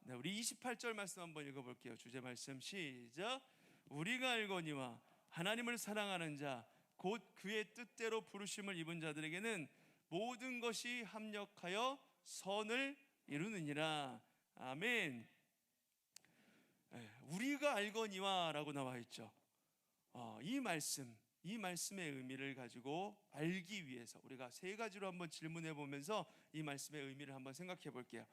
네, 우리 28절 말씀 한번 읽어볼게요. 주제 말씀 시작. 우리가 알거니와 하나님을 사랑하는 자 곧 그의 뜻대로 부르심을 입은 자들에게는 모든 것이 합력하여 선을 이루느니라. 아멘. 네, 우리가 알거니와 라고 나와 있죠. 이 말씀의 의미를 가지고 알기 위해서 우리가 세 가지로 한번 질문해 보면서 이 말씀의 의미를 한번 생각해 볼게요.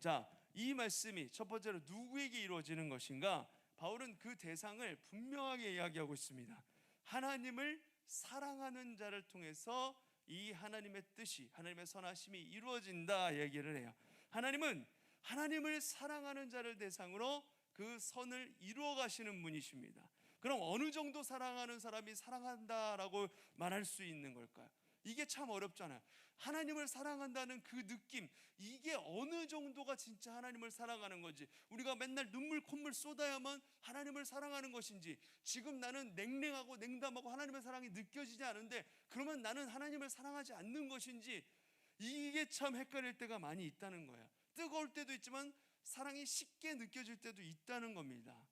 자, 이 말씀이 첫 번째로 누구에게 이루어지는 것인가? 바울은 그 대상을 분명하게 이야기하고 있습니다. 하나님을 사랑하는 자를 통해서 이 하나님의 뜻이, 하나님의 선하심이 이루어진다 얘기를 해요. 하나님은 하나님을 사랑하는 자를 대상으로 그 선을 이루어 가시는 분이십니다. 그럼 어느 정도 사랑하는 사람이 사랑한다라고 말할 수 있는 걸까요? 이게 참 어렵잖아요. 하나님을 사랑한다는 그 느낌, 이게 어느 정도가 진짜 하나님을 사랑하는 건지, 우리가 맨날 눈물 콧물 쏟아야만 하나님을 사랑하는 것인지, 지금 나는 냉랭하고 냉담하고 하나님의 사랑이 느껴지지 않은데 그러면 나는 하나님을 사랑하지 않는 것인지, 이게 참 헷갈릴 때가 많이 있다는 거예요. 뜨거울 때도 있지만 사랑이 쉽게 느껴질 때도 있다는 겁니다.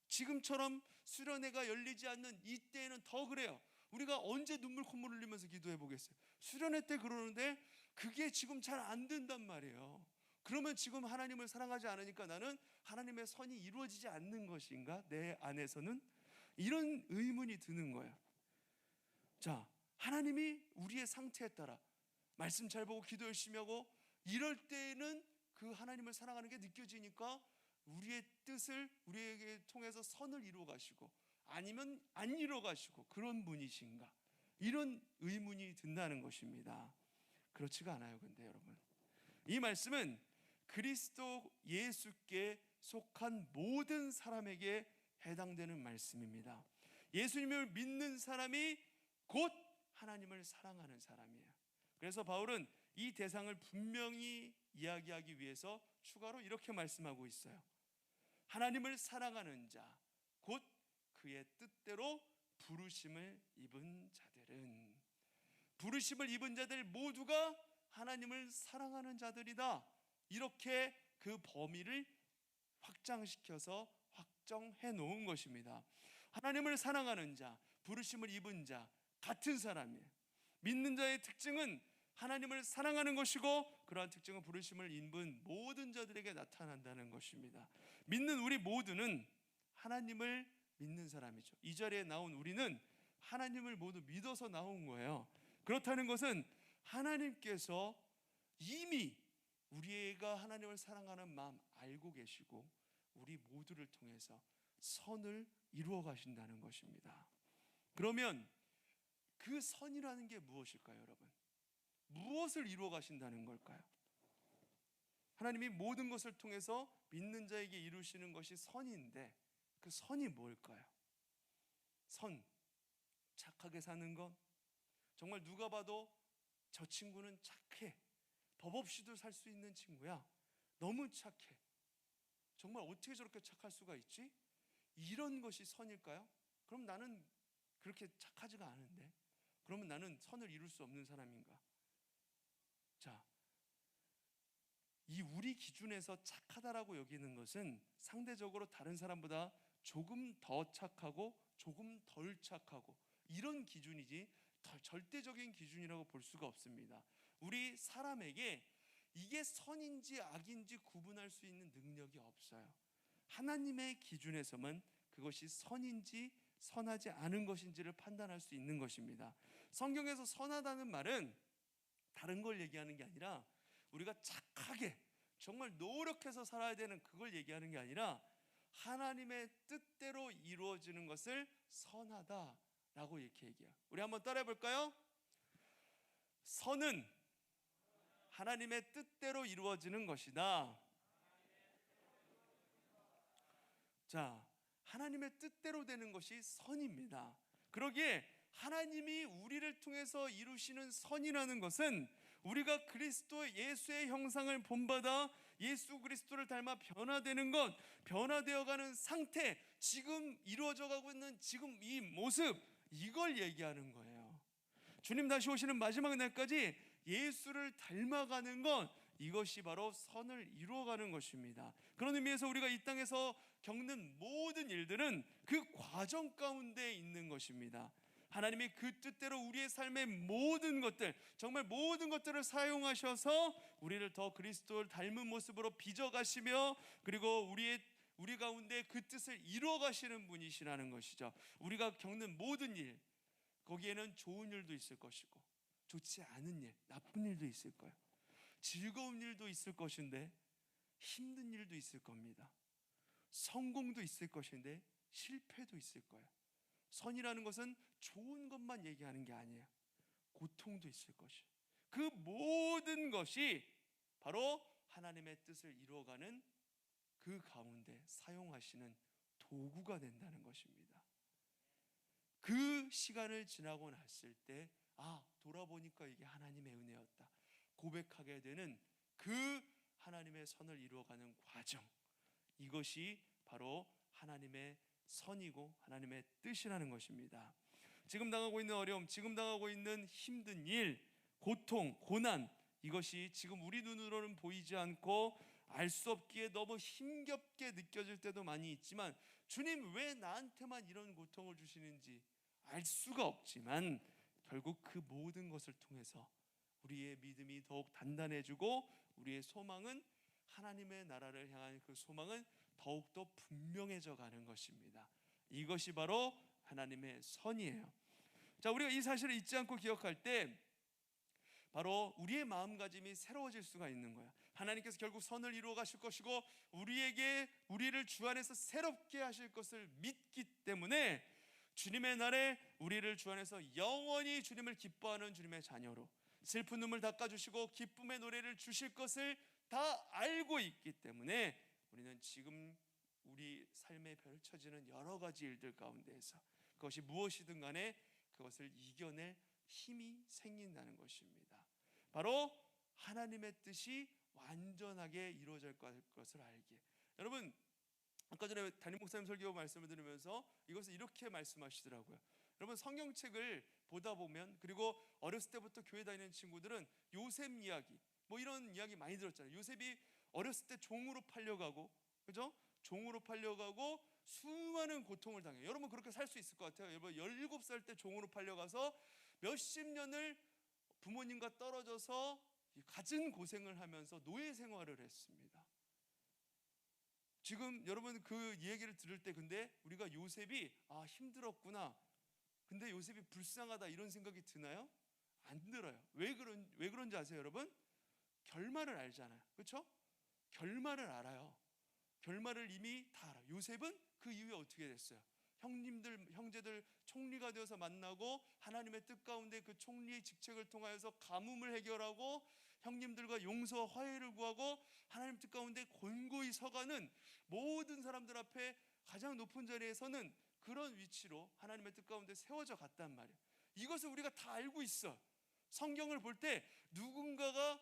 지금처럼 수련회가 열리지 않는 이때에는 더 그래요. 우리가 언제 눈물 콧물 흘리면서 기도해 보겠어요? 수련회 때 그러는데 그게 지금 잘 안 된단 말이에요. 그러면 지금 하나님을 사랑하지 않으니까 나는 하나님의 선이 이루어지지 않는 것인가? 내 안에서는? 이런 의문이 드는 거예요. 자, 하나님이 우리의 상태에 따라 말씀 잘 보고 기도 열심히 하고 이럴 때에는 그 하나님을 사랑하는 게 느껴지니까 우리의 뜻을 우리에게 통해서 선을 이루어 가시고, 아니면 안 이루어 가시고 그런 분이신가? 이런 의문이 든다는 것입니다. 그렇지가 않아요. 근데 여러분, 이 말씀은 그리스도 예수께 속한 모든 사람에게 해당되는 말씀입니다. 예수님을 믿는 사람이 곧 하나님을 사랑하는 사람이에요. 그래서 바울은 이 대상을 분명히 이야기하기 위해서 추가로 이렇게 말씀하고 있어요. 하나님을 사랑하는 자, 곧 그의 뜻대로 부르심을 입은 자들은, 부르심을 입은 자들 모두가 하나님을 사랑하는 자들이다. 이렇게 그 범위를 확장시켜서 확정해 놓은 것입니다. 하나님을 사랑하는 자, 부르심을 입은 자, 같은 사람이에요. 믿는 자의 특징은 하나님을 사랑하는 것이고, 그러한 특징은 부르심을 입은 모든 자들에게 나타난다는 것입니다. 믿는 우리 모두는 하나님을 믿는 사람이죠. 이 자리에 나온 우리는 하나님을 모두 믿어서 나온 거예요. 그렇다는 것은 하나님께서 이미 우리가 하나님을 사랑하는 마음 알고 계시고 우리 모두를 통해서 선을 이루어 가신다는 것입니다. 그러면 그 선이라는 게 무엇일까요, 여러분? 무엇을 이루어 가신다는 걸까요? 하나님이 모든 것을 통해서 믿는 자에게 이루시는 것이 선인데, 그 선이 뭘까요? 선, 착하게 사는 것. 정말 누가 봐도 저 친구는 착해, 법 없이도 살 수 있는 친구야, 너무 착해, 정말 어떻게 저렇게 착할 수가 있지? 이런 것이 선일까요? 그럼 나는 그렇게 착하지가 않은데, 그러면 나는 선을 이룰 수 없는 사람인가? 자, 이 우리 기준에서 착하다라고 여기는 것은 상대적으로 다른 사람보다 조금 더 착하고 조금 덜 착하고 이런 기준이지 절대적인 기준이라고 볼 수가 없습니다. 우리 사람에게 이게 선인지 악인지 구분할 수 있는 능력이 없어요. 하나님의 기준에서만 그것이 선인지 선하지 않은 것인지를 판단할 수 있는 것입니다. 성경에서 선하다는 말은 다른 걸 얘기하는 게 아니라 우리가 착하게 정말 노력해서 살아야 되는 그걸 얘기하는 게 아니라 하나님의 뜻대로 이루어지는 것을 선하다라고 이렇게 얘기해요. 우리 한번 따라해 볼까요? 선은 하나님의 뜻대로 이루어지는 것이다. 자, 하나님의 뜻대로 되는 것이 선입니다. 그러기에 하나님이 우리를 통해서 이루시는 선이라는 것은 우리가 그리스도 예수의 형상을 본받아 예수 그리스도를 닮아 변화되는 것, 변화되어가는 상태, 지금 이루어져 가고 있는 지금 이 모습, 이걸 얘기하는 거예요. 주님 다시 오시는 마지막 날까지 예수를 닮아가는 것, 이것이 바로 선을 이루어가는 것입니다. 그런 의미에서 우리가 이 땅에서 겪는 모든 일들은 그 과정 가운데 있는 것입니다. 하나님이 그 뜻대로 우리의 삶의 모든 것들, 정말 모든 것들을 사용하셔서 우리를 더 그리스도를 닮은 모습으로 빚어가시며, 그리고 우리 가운데 그 뜻을 이루어가시는 분이시라는 것이죠. 우리가 겪는 모든 일, 거기에는 좋은 일도 있을 것이고 좋지 않은 일, 나쁜 일도 있을 거예요. 즐거운 일도 있을 것인데 힘든 일도 있을 겁니다. 성공도 있을 것인데 실패도 있을 거예요. 선이라는 것은 좋은 것만 얘기하는 게 아니에요. 고통도 있을 것이. 그 모든 것이 바로 하나님의 뜻을 이루어가는 그 가운데 사용하시는 도구가 된다는 것입니다. 그 시간을 지나고 났을 때, 돌아보니까 이게 하나님의 은혜였다 고백하게 되는 그 하나님의 선을 이루어가는 과정, 이것이 바로 하나님의 선이고 하나님의 뜻이라는 것입니다. 지금 당하고 있는 어려움, 지금 당하고 있는 힘든 일, 고통, 고난, 이것이 지금 우리 눈으로는 보이지 않고 알 수 없기에 너무 힘겹게 느껴질 때도 많이 있지만, 주님 왜 나한테만 이런 고통을 주시는지 알 수가 없지만, 결국 그 모든 것을 통해서 우리의 믿음이 더욱 단단해지고 우리의 소망은, 하나님의 나라를 향한 그 소망은 더욱더 분명해져 가는 것입니다. 이것이 바로 하나님의 선이에요. 자, 우리가 이 사실을 잊지 않고 기억할 때 바로 우리의 마음가짐이 새로워질 수가 있는 거야. 하나님께서 결국 선을 이루어 가실 것이고 우리를 주 안에서 새롭게 하실 것을 믿기 때문에 주님의 날에 우리를 주 안에서 영원히 주님을 기뻐하는 주님의 자녀로, 슬픈 눈물 닦아주시고 기쁨의 노래를 주실 것을 다 알고 있기 때문에 우리는 지금 우리 삶에 펼쳐지는 여러 가지 일들 가운데에서 그것이 무엇이든 간에 그것을 이겨낼 힘이 생긴다는 것입니다. 바로 하나님의 뜻이 완전하게 이루어질 것을 알기에. 여러분, 아까 전에 담임 목사님 설교 말씀을 들으면서 이것을 이렇게 말씀하시더라고요. 여러분, 성경책을 보다 보면, 그리고 어렸을 때부터 교회 다니는 친구들은 요셉 이야기, 뭐 이런 이야기 많이 들었잖아요. 요셉이 어렸을 때 종으로 팔려가고, 그죠? 종으로 팔려가고 수많은 고통을 당해요. 여러분 그렇게 살 수 있을 것 같아요. 여러분 17살 때 종으로 팔려가서 몇십 년을 부모님과 떨어져서 갖은 고생을 하면서 노예 생활을 했습니다. 지금 여러분 그 얘기를 들을 때 근데 우리가 요셉이 힘들었구나, 근데 요셉이 불쌍하다 이런 생각이 드나요? 안 들어요. 왜 그런지 아세요 여러분? 결말을 알잖아요. 그렇죠? 결말을 알아요. 결말을 이미 다 알아요. 요셉은 그 이후에 어떻게 됐어요? 형제들 총리가 되어서 만나고 하나님의 뜻 가운데 그 총리의 직책을 통하여서 가뭄을 해결하고 형님들과 용서와 화해를 구하고 하나님 뜻 가운데 곤고히 서가는, 모든 사람들 앞에 가장 높은 자리에 서는 그런 위치로 하나님의 뜻 가운데 세워져 갔단 말이에요. 이것을 우리가 다 알고 있어. 성경을 볼 때 누군가가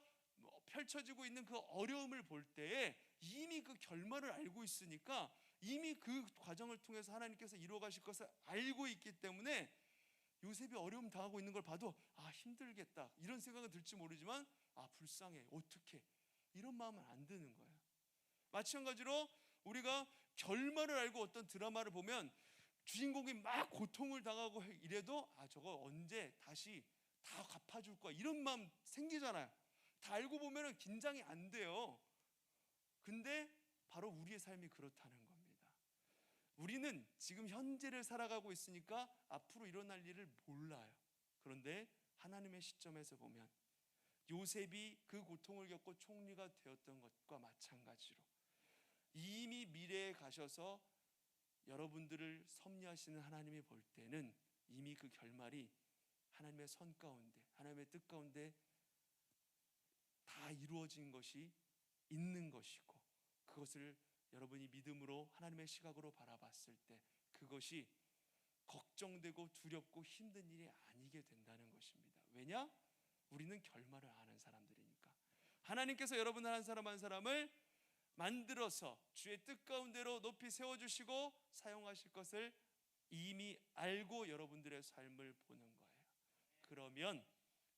펼쳐지고 있는 그 어려움을 볼 때에 이미 그 결말을 알고 있으니까, 이미 그 과정을 통해서 하나님께서 이루어 가실 것을 알고 있기 때문에 요셉이 어려움 당하고 있는 걸 봐도 힘들겠다 이런 생각은 들지 모르지만 불쌍해, 어떡해, 이런 마음은 안 드는 거예요. 마찬가지로 우리가 결말을 알고 어떤 드라마를 보면 주인공이 막 고통을 당하고 이래도 저거 언제 다시 다 갚아줄 거야 이런 마음 생기잖아요. 다 알고 보면 긴장이 안 돼요. 근데 바로 우리의 삶이 그렇다는 겁니다. 우리는 지금 현재를 살아가고 있으니까 앞으로 일어날 일을 몰라요. 그런데 하나님의 시점에서 보면 요셉이 그 고통을 겪고 총리가 되었던 것과 마찬가지로 이미 미래에 가셔서 여러분들을 섭리하시는 하나님이 볼 때는 이미 그 결말이 하나님의 선 가운데, 하나님의 뜻 가운데 다 이루어진 것이 있는 것이고, 그것을 여러분이 믿음으로 하나님의 시각으로 바라봤을 때 그것이 걱정되고 두렵고 힘든 일이 아니게 된다는 것입니다. 왜냐? 우리는 결말을 아는 사람들이니까. 하나님께서 여러분 한 사람 한 사람을 만들어서 주의 뜻 가운데로 높이 세워주시고 사용하실 것을 이미 알고 여러분들의 삶을 보는 거예요. 그러면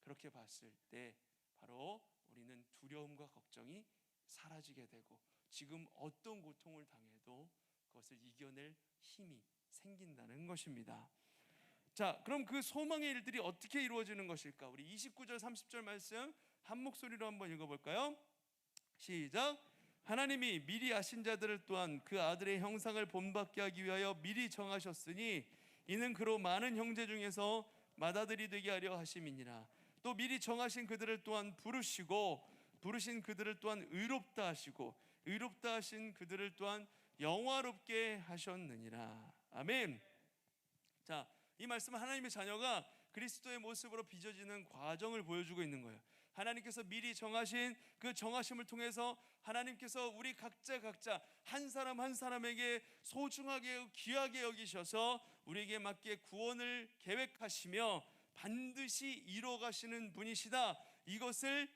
그렇게 봤을 때 바로 우리는 두려움과 걱정이 사라지게 되고 지금 어떤 고통을 당해도 그것을 이겨낼 힘이 생긴다는 것입니다. 자, 그럼 그 소망의 일들이 어떻게 이루어지는 것일까? 우리 29절 30절 말씀 한 목소리로 한번 읽어볼까요? 시작. 하나님이 미리 아신 자들을 또한 그 아들의 형상을 본받게 하기 위하여 미리 정하셨으니 이는 그로 많은 형제 중에서 맏아들이 되게 하려 하심이니라. 또 미리 정하신 그들을 또한 부르시고 부르신 그들을 또한 의롭다 하시고 의롭다 하신 그들을 또한 영화롭게 하셨느니라. 아멘. 자, 이 말씀은 하나님의 자녀가 그리스도의 모습으로 빚어지는 과정을 보여주고 있는 거예요. 하나님께서 미리 정하신 그 정하심을 통해서 하나님께서 우리 각자 한 사람 한 사람에게 소중하게 귀하게 여기셔서 우리에게 맞게 구원을 계획하시며 반드시 이루어가시는 분이시다. 이것을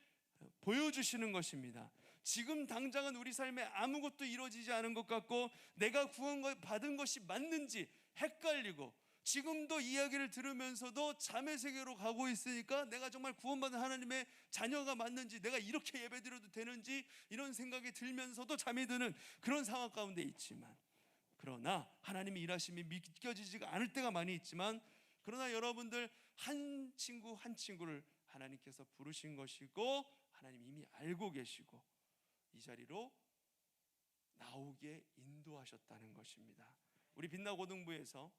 보여주시는 것입니다. 지금 당장은 우리 삶에 아무것도 이루어지지 않은 것 같고 내가 구원받은 것이 맞는지 헷갈리고 지금도 이야기를 들으면서도 잠의 세계로 가고 있으니까 내가 정말 구원받은 하나님의 자녀가 맞는지 내가 이렇게 예배드려도 되는지 이런 생각이 들면서도 잠이 드는 그런 상황 가운데 있지만 그러나 하나님의 일하심이 믿겨지지가 않을 때가 많이 있지만 그러나 여러분들 한 친구 한 친구를 하나님께서 부르신 것이고 하나님 이미 알고 계시고 이 자리로 나오게 인도하셨다는 것입니다. 우리 빛나 고등부에서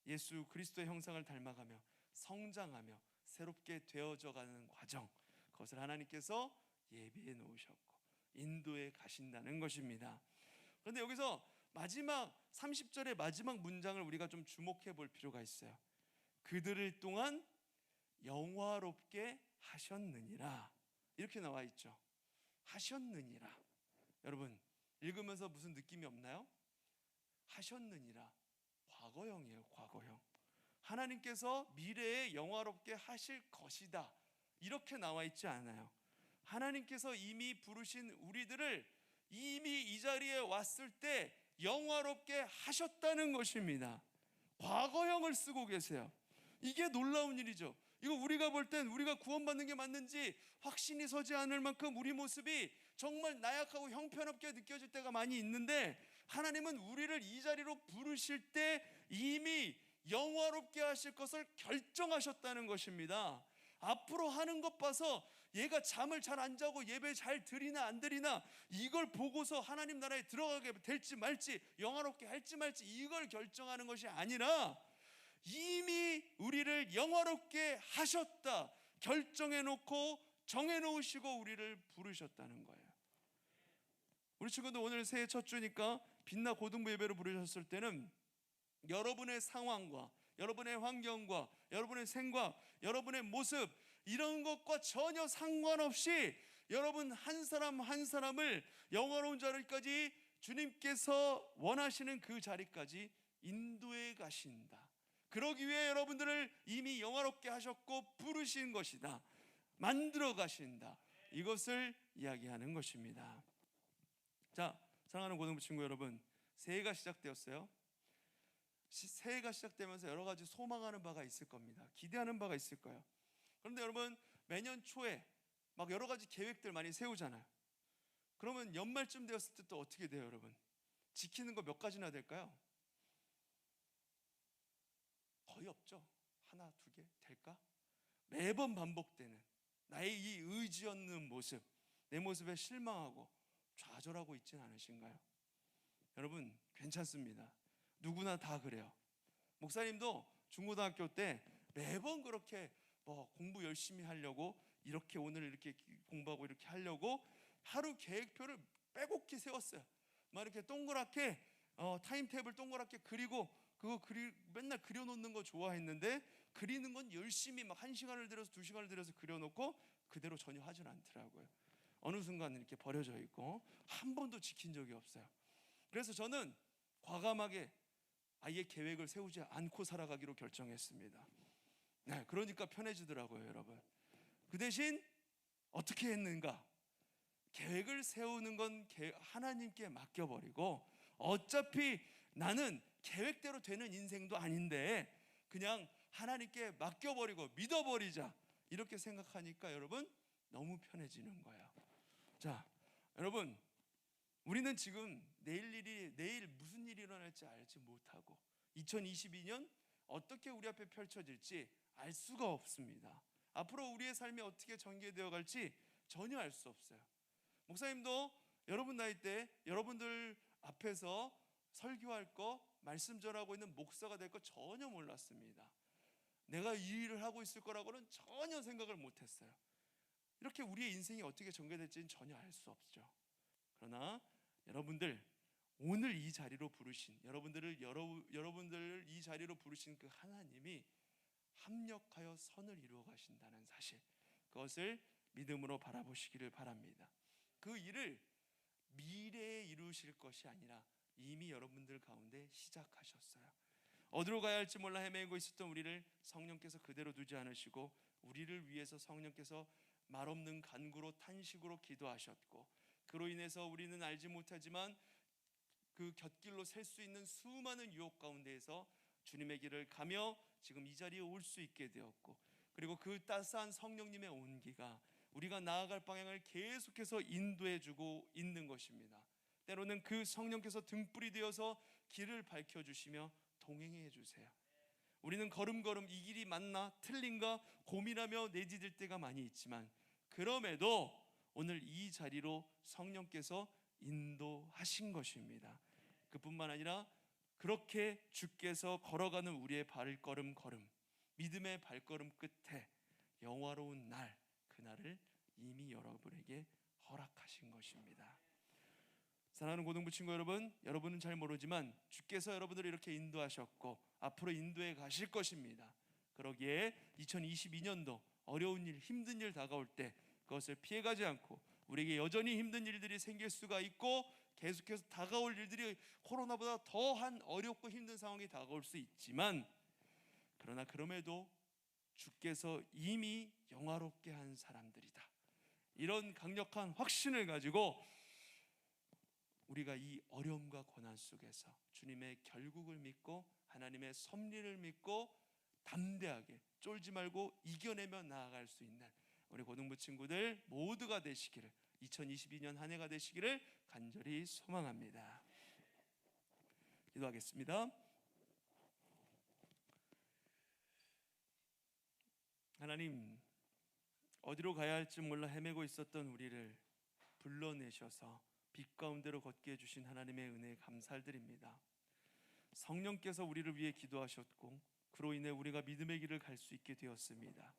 예수 그리스도의 형상을 닮아가며 성장하며 새롭게 되어져가는 과정, 그것을 하나님께서 예비해 놓으셨고 인도해 가신다는 것입니다. 그런데 여기서 마지막 30절의 마지막 문장을 우리가 좀 주목해 볼 필요가 있어요. 그들을 또한 영화롭게 하셨느니라 이렇게 나와 있죠. 하셨느니라. 여러분 읽으면서 무슨 느낌이 없나요? 하셨느니라 과거형이에요. 과거형. 하나님께서 미래에 영화롭게 하실 것이다 이렇게 나와 있지 않아요. 하나님께서 이미 부르신 우리들을 이미 이 자리에 왔을 때 영화롭게 하셨다는 것입니다. 과거형을 쓰고 계세요. 이게 놀라운 일이죠. 이거 우리가 볼 땐 우리가 구원받는 게 맞는지 확신이 서지 않을 만큼 우리 모습이 정말 나약하고 형편없게 느껴질 때가 많이 있는데 하나님은 우리를 이 자리로 부르실 때 이미 영화롭게 하실 것을 결정하셨다는 것입니다. 앞으로 하는 것 봐서 얘가 잠을 잘 안 자고 예배 잘 드리나 안 드리나 이걸 보고서 하나님 나라에 들어가게 될지 말지 영화롭게 할지 말지 이걸 결정하는 것이 아니라 이미 우리를 영화롭게 하셨다 결정해 놓고 정해 놓으시고 우리를 부르셨다는 거예요. 우리 친구들 오늘 새해 첫 주니까 빛나 고등부 예배를 부르셨을 때는 여러분의 상황과 여러분의 환경과 여러분의 생각, 여러분의 모습 이런 것과 전혀 상관없이 여러분 한 사람 한 사람을 영화로운 자리까지 주님께서 원하시는 그 자리까지 인도해 가신다. 그러기 위해 여러분들을 이미 영화롭게 하셨고 부르신 것이다. 만들어 가신다. 이것을 이야기하는 것입니다. 자, 사랑하는 고등부 친구 여러분, 새해가 시작되었어요. 새해가 시작되면서 여러 가지 소망하는 바가 있을 겁니다. 기대하는 바가 있을 거예요. 그런데 여러분 매년 초에 막 여러 가지 계획들 많이 세우잖아요. 그러면 연말쯤 되었을 때 또 어떻게 돼요, 여러분? 지키는 거 몇 가지나 될까요? 거의 없죠. 하나, 두 개 될까? 매번 반복되는 나의 이 의지 없는 모습, 내 모습에 실망하고 좌절하고 있진 않으신가요? 여러분 괜찮습니다. 누구나 다 그래요. 목사님도 중고등학교 때 매번 그렇게 공부 열심히 하려고 이렇게 오늘 이렇게 공부하고 이렇게 하려고 하루 계획표를 빼곡히 세웠어요. 막 이렇게 동그랗게 타임테이블 동그랗게 그리고 맨날 그려놓는 거 좋아했는데 그리는 건 열심히 막 1시간을 들여서 2시간을 들여서 그려놓고 그대로 전혀 하질 않더라고요. 어느 순간 이렇게 버려져 있고 한 번도 지킨 적이 없어요. 그래서 저는 과감하게 아예 계획을 세우지 않고 살아가기로 결정했습니다. 네, 그러니까 편해지더라고요, 여러분. 그 대신 어떻게 했는가? 계획을 세우는 건 하나님께 맡겨버리고, 어차피 나는 계획대로 되는 인생도 아닌데 그냥 하나님께 맡겨버리고 믿어버리자, 이렇게 생각하니까 여러분 너무 편해지는 거예요. 자, 여러분, 우리는 지금 내일 무슨 일이 일어날지 알지 못하고 2022년 어떻게 우리 앞에 펼쳐질지 알 수가 없습니다. 앞으로 우리의 삶이 어떻게 전개되어 갈지 전혀 알 수 없어요. 목사님도 여러분 나이 때 여러분들 앞에서 설교할 거, 말씀 전하고 있는 목사가 될 거 전혀 몰랐습니다. 내가 이 일을 하고 있을 거라고는 전혀 생각을 못했어요. 이렇게 우리의 인생이 어떻게 전개될지는 전혀 알 수 없죠. 그러나 여러분들, 오늘 이 자리로 부르신 여러분들을 이 자리로 부르신 그 하나님이 합력하여 선을 이루어 가신다는 사실, 그것을 믿음으로 바라보시기를 바랍니다. 그 일을 미래에 이루실 것이 아니라 이미 여러분들 가운데 시작하셨어요. 어디로 가야 할지 몰라 헤매고 있었던 우리를 성령께서 그대로 두지 않으시고, 우리를 위해서 성령께서 말없는 간구로 탄식으로 기도하셨고, 그로 인해서 우리는 알지 못하지만 그 곁길로 셀 수 있는 수많은 유혹 가운데에서 주님의 길을 가며 지금 이 자리에 올 수 있게 되었고, 그리고 그 따스한 성령님의 온기가 우리가 나아갈 방향을 계속해서 인도해주고 있는 것입니다. 때로는 그 성령께서 등불이 되어서 길을 밝혀주시며 동행해 주세요. 우리는 걸음걸음 이 길이 맞나 틀린가 고민하며 내디딜 때가 많이 있지만, 그럼에도 오늘 이 자리로 성령께서 인도하신 것입니다. 그뿐만 아니라 그렇게 주께서 걸어가는 우리의 발걸음 믿음의 발걸음 끝에 영화로운 날, 그날을 이미 여러분에게 허락하신 것입니다. 사랑하는 고등부 친구 여러분, 여러분은 잘 모르지만 주께서 여러분들을 이렇게 인도하셨고 앞으로 인도해 가실 것입니다. 그러기에 2022년도 어려운 일, 힘든 일 다가올 때 그것을 피해가지 않고, 우리에게 여전히 힘든 일들이 생길 수가 있고 계속해서 다가올 일들이 코로나보다 더한 어렵고 힘든 상황이 다가올 수 있지만, 그러나 그럼에도 주께서 이미 영화롭게 한 사람들이다, 이런 강력한 확신을 가지고 우리가 이 어려움과 고난 속에서 주님의 결국을 믿고 하나님의 섭리를 믿고 담대하게 쫄지 말고 이겨내며 나아갈 수 있는 우리 고등부 친구들 모두가 되시기를, 2022년 한 해가 되시기를 간절히 소망합니다. 기도하겠습니다. 하나님, 어디로 가야 할지 몰라 헤매고 있었던 우리를 불러내셔서 빛 가운데로 걷게 해주신 하나님의 은혜에 감사드립니다. 성령께서 우리를 위해 기도하셨고 그로 인해 우리가 믿음의 길을 갈 수 있게 되었습니다.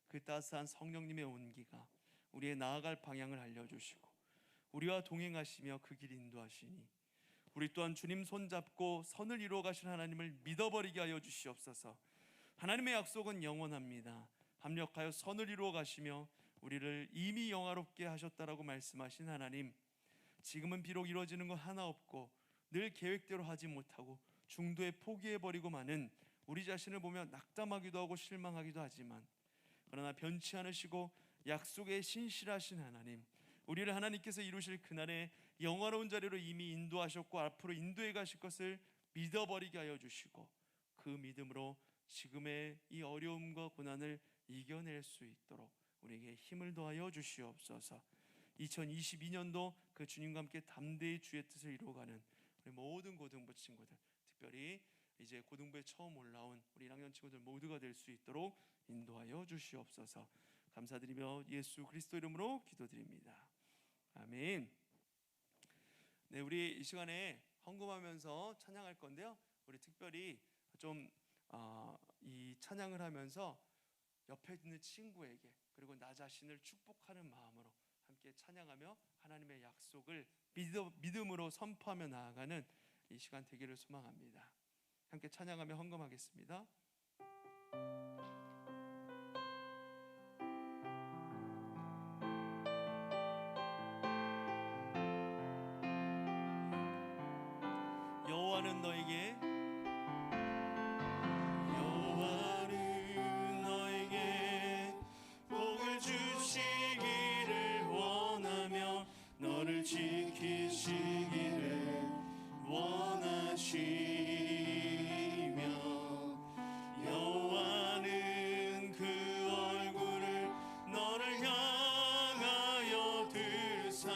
그 따스한 성령님의 온기가 우리의 나아갈 방향을 알려주시고 우리와 동행하시며 그 길 인도하시니, 우리 또한 주님 손잡고 선을 이루어 가신 하나님을 믿어버리게 하여 주시옵소서. 하나님의 약속은 영원합니다. 합력하여 선을 이루어 가시며 우리를 이미 영화롭게 하셨다라고 말씀하신 하나님, 지금은 비록 이루어지는 것 하나 없고 늘 계획대로 하지 못하고 중도에 포기해버리고 마는 우리 자신을 보며 낙담하기도 하고 실망하기도 하지만, 그러나 변치 않으시고 약속에 신실하신 하나님, 우리를 하나님께서 이루실 그날의 영화로운 자리로 이미 인도하셨고 앞으로 인도해 가실 것을 믿어버리게 하여 주시고, 그 믿음으로 지금의 이 어려움과 고난을 이겨낼 수 있도록 우리에게 힘을 더하여 주시옵소서. 2022년도 그 주님과 함께 담대히 주의 뜻을 이루어가는 우리 모든 고등부 친구들, 특별히 이제 고등부에 처음 올라온 우리 1학년 친구들 모두가 될 수 있도록 인도하여 주시옵소서. 감사드리며 예수 그리스도 이름으로 기도드립니다. 아멘. 네, 우리 이 시간에 헌금하면서 찬양할 건데요, 우리 특별히 좀 이 찬양을 하면서 옆에 있는 친구에게 그리고 나 자신을 축복하는 마음으로 함께 찬양하며 하나님의 약속을 믿음으로 선포하며 나아가는 이 시간 되기를 소망합니다. 함께 찬양하며 헌금하겠습니다. 여호와는 너에게 복을 주시기를 원하며 너를 지키시기를 원하시며 여호와는 그 얼굴을 너를 향하여 들사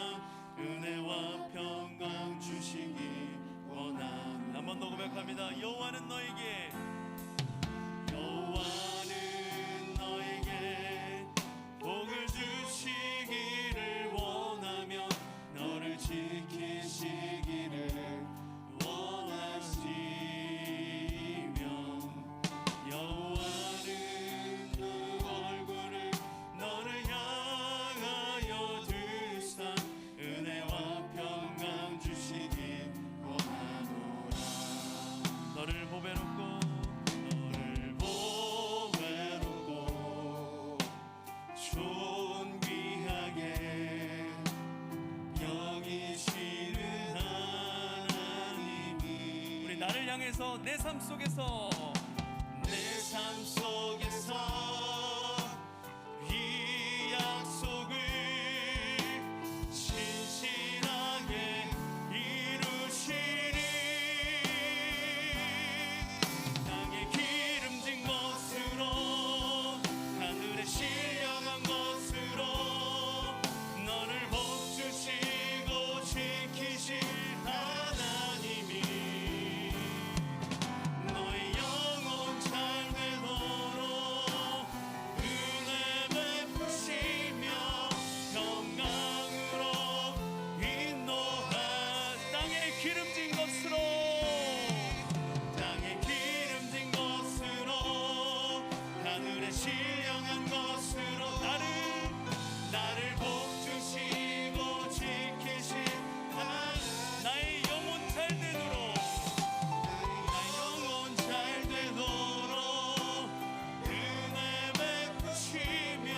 은혜와 평강 주시기 원하는. 한 번 더 고백합니다. 여호와는 너에게 복을 주시기를 원하며 너를 지키시기를 원하시며 여호와는 그 얼굴을 너를 향하여 들사 은혜와 평강 주시기 원하노라. 너를 보배롭고 존귀하게 여기시는 하나님이 우리 나를 향해서 내 삶 속에서 이 약속을 신실하게 이루시리. 땅에 기름진 것으로 하늘에 신령한 것으로 너를 복주시고 지키실 하나님이 너의 영혼 잘 되도록 은혜 베푸시며 평강으로 인도하. 땅에 기름진 것으로 하늘에 신령한 것으로 나를 복주시고 지키신 나의 영혼 잘 되도록 은혜 베푸시며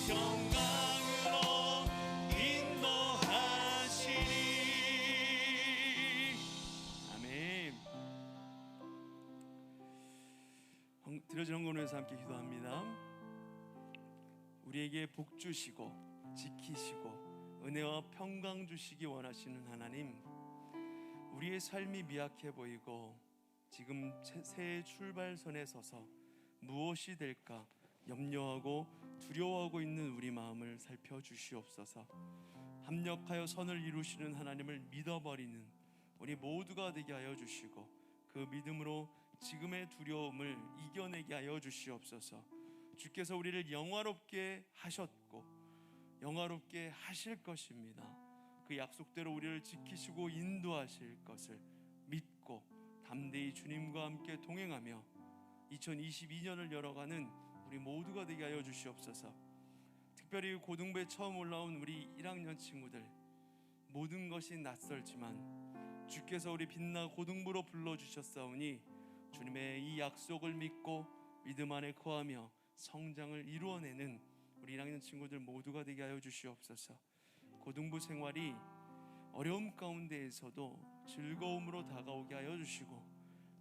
평강으로 인도하시리. 아멘. 드려진 헌금에서 함께 기도합니다. 우리에게 복 주시고 지키시고 은혜와 평강 주시기 원하시는 하나님, 우리의 삶이 미약해 보이고 지금 새해 출발선에 서서 무엇이 될까 염려하고 두려워하고 있는 우리 마음을 살펴주시옵소서. 합력하여 선을 이루시는 하나님을 믿어버리는 우리 모두가 되게 하여 주시고 그 믿음으로 지금의 두려움을 이겨내게 하여 주시옵소서. 주께서 우리를 영화롭게 하셨고 영화롭게 하실 것입니다. 그 약속대로 우리를 지키시고 인도하실 것을 믿고 담대히 주님과 함께 동행하며 2022년을 열어가는 우리 모두가 되게 하여 주시옵소서. 특별히 고등부에 처음 올라온 우리 1학년 친구들, 모든 것이 낯설지만 주께서 우리 빛나 고등부로 불러주셨사오니 주님의 이 약속을 믿고 믿음 안에 거하며 성장을 이루어내는 우리 1학년 친구들 모두가 되게 하여 주시옵소서. 고등부 생활이 어려움 가운데에서도 즐거움으로 다가오게 하여 주시고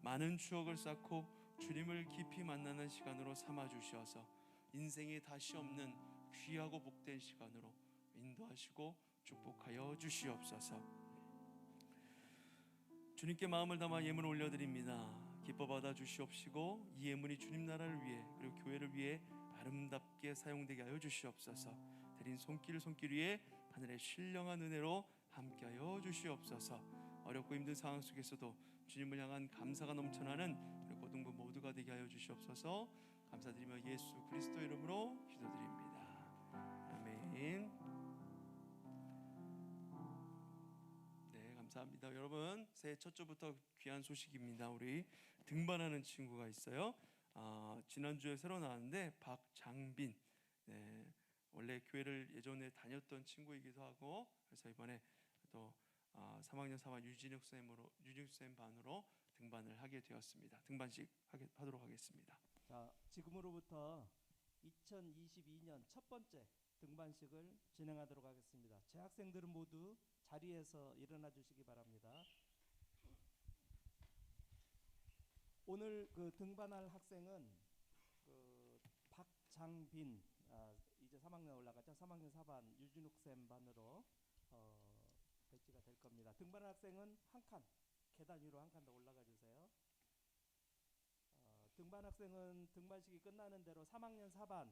많은 추억을 쌓고 주님을 깊이 만나는 시간으로 삼아 주셔서 인생에 다시 없는 귀하고 복된 시간으로 인도하시고 축복하여 주시옵소서. 주님께 마음을 담아 예물 올려드립니다. 기뻐 받아 주시옵시고 이 예물이 주님 나라를 위해 그리고 교회를 위해 아름답게 사용되게 하여 주시옵소서. 드린 손길 위에 하늘의 신령한 은혜로 함께하여 주시옵소서. 어렵고 힘든 상황 속에서도 주님을 향한 감사가 넘쳐나는 우리 고등부 모두가 되게 하여 주시옵소서. 감사드리며 예수 그리스도 이름으로 기도드립니다. 아멘. 네, 감사합니다. 여러분, 새해 첫 주부터 귀한 소식입니다. 우리 등반하는 친구가 있어요. 지난주에 새로 나왔는데 박장빈. 네, 원래 교회를 예전에 다녔던 친구이기도 하고, 그래서 이번에 또 3학년 3반 유진욱 쌤 반으로 등반을 하게 되었습니다. 등반식 하도록 하겠습니다. 자, 지금으로부터 2022년 첫 번째 등반식을 진행하도록 하겠습니다. 재학생들은 모두 자리에서 일어나 주시기 바랍니다. 오늘 그 등반할 학생은 그 박장빈, 이제 3학년 올라가죠. 3학년 4반 유진욱 쌤 반으로 배치가 될 겁니다. 등반할 학생은 한 칸, 계단 위로 한 칸 더 올라가 주세요. 등반 학생은 등반식이 끝나는 대로 3학년 4반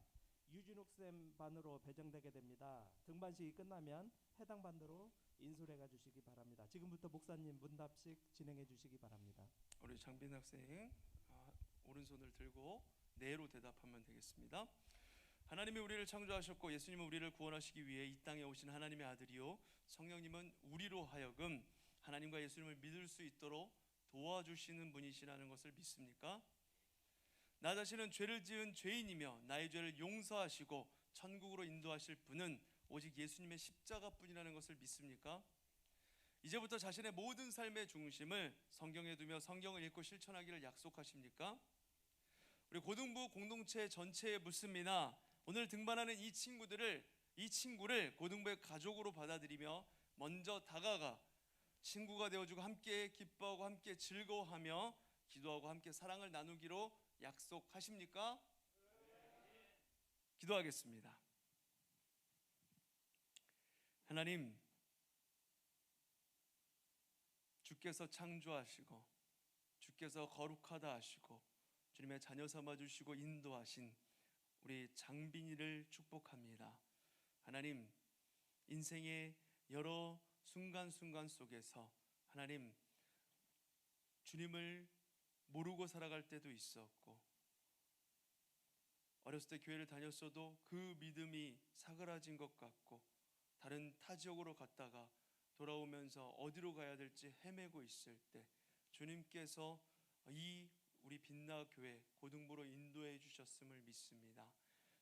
유진욱 쌤 반으로 배정되게 됩니다. 등반식이 끝나면 해당 반으로 인솔해 주시기 바랍니다. 지금부터 목사님 문답식 진행해 주시기 바랍니다. 우리 장빈 학생 오른손을 들고 네로 대답하면 되겠습니다. 하나님이 우리를 창조하셨고 예수님은 우리를 구원하시기 위해 이 땅에 오신 하나님의 아들이요 성령님은 우리로 하여금 하나님과 예수님을 믿을 수 있도록 도와주시는 분이시라는 것을 믿습니까? 나 자신은 죄를 지은 죄인이며 나의 죄를 용서하시고 천국으로 인도하실 분은 오직 예수님의 십자가뿐이라는 것을 믿습니까? 이제부터 자신의 모든 삶의 중심을 성경에 두며 성경을 읽고 실천하기를 약속하십니까? 우리 고등부 공동체 전체에 묻습니다. 오늘 등반하는 이 친구를 고등부의 가족으로 받아들이며 먼저 다가가 친구가 되어주고 함께 기뻐하고 함께 즐거워하며 기도하고 함께 사랑을 나누기로 약속하십니까? 기도하겠습니다. 하나님, 주께서 창조하시고 주께서 거룩하다 하시고 주님의 자녀 삼아 주시고 인도하신 우리 장빈이를 축복합니다. 하나님, 인생의 여러 순간순간 속에서 하나님, 주님을 모르고 살아갈 때도 있었고 어렸을 때 교회를 다녔어도 그 믿음이 사그라진 것 같고 다른 타 지역으로 갔다가 돌아오면서 어디로 가야 될지 헤매고 있을 때 주님께서 이 우리 빛나 교회 고등부로 인도해 주셨음을 믿습니다.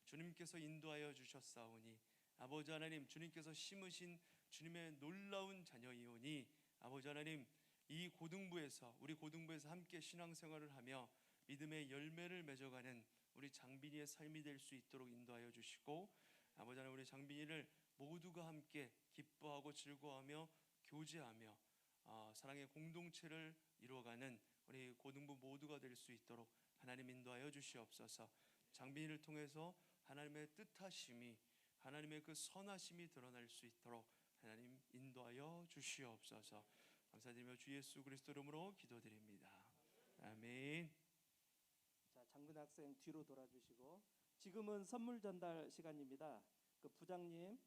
주님께서 인도하여 주셨사오니 아버지 하나님, 주님께서 심으신 주님의 놀라운 자녀이오니 아버지 하나님, 이 고등부에서 우리 고등부에서 함께 신앙생활을 하며 믿음의 열매를 맺어가는 우리 장빈이의 삶이 될 수 있도록 인도하여 주시고 아버지 하나님, 우리 장빈이를 모두가 함께 기뻐하고 즐거워하며 교제하며 사랑의 공동체를 이루어가는 우리 고등부 모두가 될 수 있도록 하나님 인도하여 주시옵소서. 장빈이를 통해서 하나님의 뜻하심이 하나님의 그 선하심이 드러날 수 있도록 하나님 인도하여 주시옵소서. 감사드리며 주 예수 그리스도 이름으로 기도드립니다. 아멘. 자, 장근 학생 뒤로 돌아주시고 지금은 선물 전달 시간입니다. 그 부장님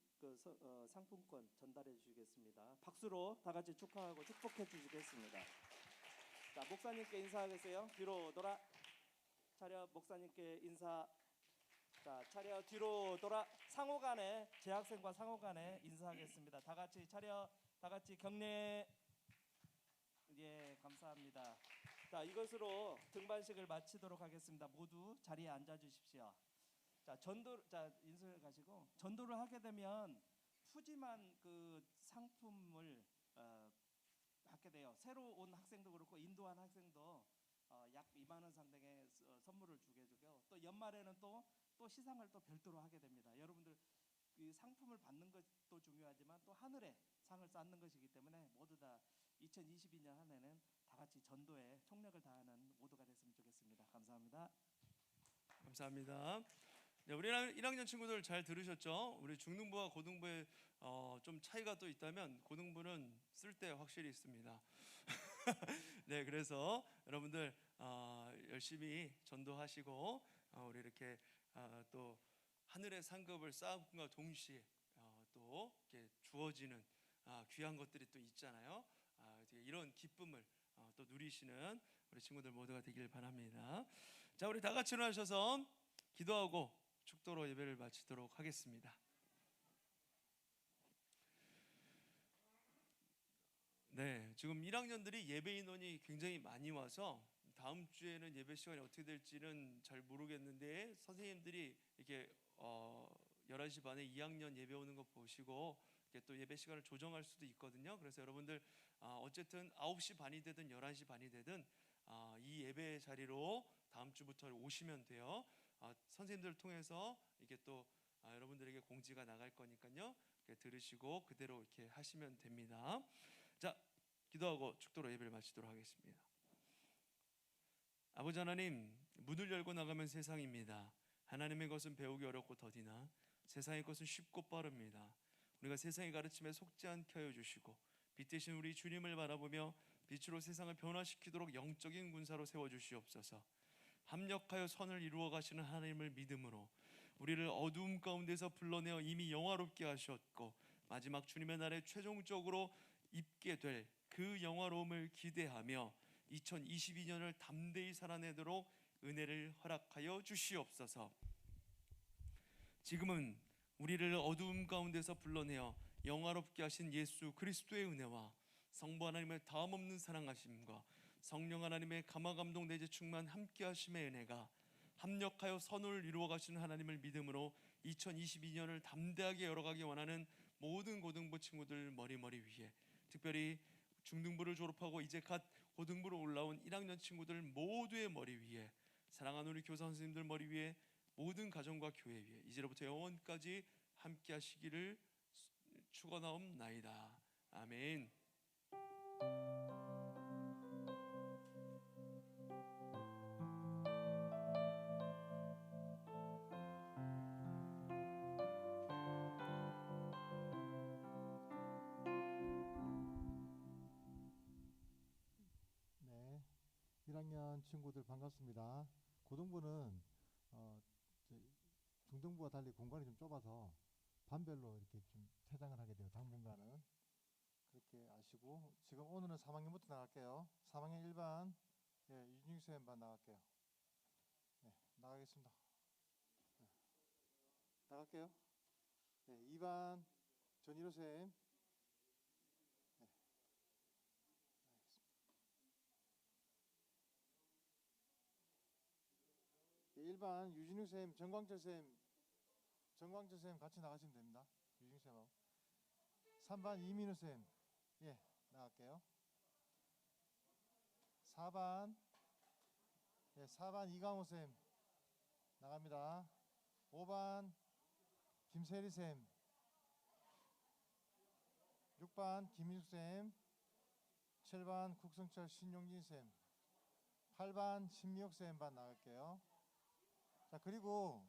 상품권 전달해 주시겠습니다. 박수로 다 같이 축하하고 축복해 주시겠습니다. 자, 목사님께 인사하겠어요. 뒤로 돌아. 차렷. 목사님께 인사. 자, 차렷. 뒤로 돌아. 상호간에 재학생과 상호간에 인사하겠습니다. 다 같이 차렷. 다 같이 경례. 예, 감사합니다. 자, 이것으로 등반식을 마치도록 하겠습니다. 모두 자리에 앉아 주십시오. 자, 인솔 가시고 전도를 하게 되면 푸짐한 그 상품을 받게 돼요. 새로 온 학생도 그렇고 인도한 학생도 약 2만 원 상당의 선물을 주게 되고요. 또 연말에는 또 시상을 또 별도로 하게 됩니다. 여러분들 그 상품을 받는 것도 중요하지만 또 하늘에 상을 쌓는 것이기 때문에 모두 다 2022년 한 해는 다 같이 전도에 총력을 다하는 모두가 됐으면 좋겠습니다. 감사합니다. 감사합니다. 네, 우리 1학년 친구들 잘 들으셨죠? 우리 중등부와 고등부에 좀 차이가 또 있다면 고등부는 쓸 때 확실히 있습니다. 네, 그래서 여러분들 열심히 전도하시고 우리 이렇게 또 하늘의 상급을 쌓음과 동시에 또 이렇게 주어지는 귀한 것들이 또 있잖아요. 이런 기쁨을 또 누리시는 우리 친구들 모두가 되길 바랍니다. 자, 우리 다 같이 일어나셔서 기도하고 축도로 예배를 마치도록 하겠습니다. 네, 지금 1학년들이 예배 인원이 굉장히 많이 와서 다음 주에는 예배 시간이 어떻게 될지는 잘 모르겠는데 선생님들이 이렇게 11시 반에 2학년 예배 오는 거 보시고 또 예배 시간을 조정할 수도 있거든요. 그래서 여러분들 어쨌든 9시 반이 되든 11시 반이 되든 이 예배 자리로 다음 주부터 오시면 돼요. 선생님들을 통해서 이게 또 여러분들에게 공지가 나갈 거니까요. 들으시고 그대로 이렇게 하시면 됩니다. 자, 기도하고 축도로 예배를 마치도록 하겠습니다. 아버지 하나님, 문을 열고 나가면 세상입니다. 하나님의 것은 배우기 어렵고 더디나 세상의 것은 쉽고 빠릅니다. 우리가 세상의 가르침에 속지 않게 하여 주시고 빛 대신 우리 주님을 바라보며 빛으로 세상을 변화시키도록 영적인 군사로 세워주시옵소서. 합력하여 선을 이루어 가시는 하나님을 믿음으로 우리를 어두움 가운데서 불러내어 이미 영화롭게 하셨고 마지막 주님의 날에 최종적으로 입게 될 그 영화로움을 기대하며 2022년을 담대히 살아내도록 은혜를 허락하여 주시옵소서. 지금은 우리를 어두움 가운데서 불러내어 영화롭게 하신 예수 그리스도의 은혜와 성부 하나님의 다함없는 사랑하심과 성령 하나님의 감화감동 내재 충만 함께 하심의 은혜가 합력하여 선을 이루어 가시는 하나님을 믿음으로 2022년을 담대하게 열어가기 원하는 모든 고등부 친구들 머리 위에, 특별히 중등부를 졸업하고 이제 갓 고등부로 올라온 1학년 친구들 모두의 머리 위에, 사랑하는 우리 교사 선생님들 머리 위에, 모든 가정과 교회 위에 이제로부터 영원까지 함께 하시기를 축원하옵나이다. 아멘. 네, 1학년 친구들 반갑습니다. 고등부는 중등부와 달리 공간이 좀 좁아서 반별로 이렇게 좀 퇴장을 하게 돼요. 당분간은 그렇게 아시고, 지금 오늘은 3학년부터 나갈게요. 3학년 1반 유진익 쌤반 나갈게요. 네, 나가겠습니다. 네, 나갈게요. 네, 2반 전일호 쌤. 네, 알겠습니다. 1반 유진익 쌤, 정광철 쌤 같이 나가시면 됩니다. 유진익 쌤하고. 3반 이민우 쌤, 예, 나갈게요. 4반, 예, 4반 이강호 쌤 나갑니다. 5반 김세리 쌤, 6반 김민숙 쌤, 7반 국성철 신용진 쌤, 8반 신미옥 쌤 반 나갈게요. 자, 그리고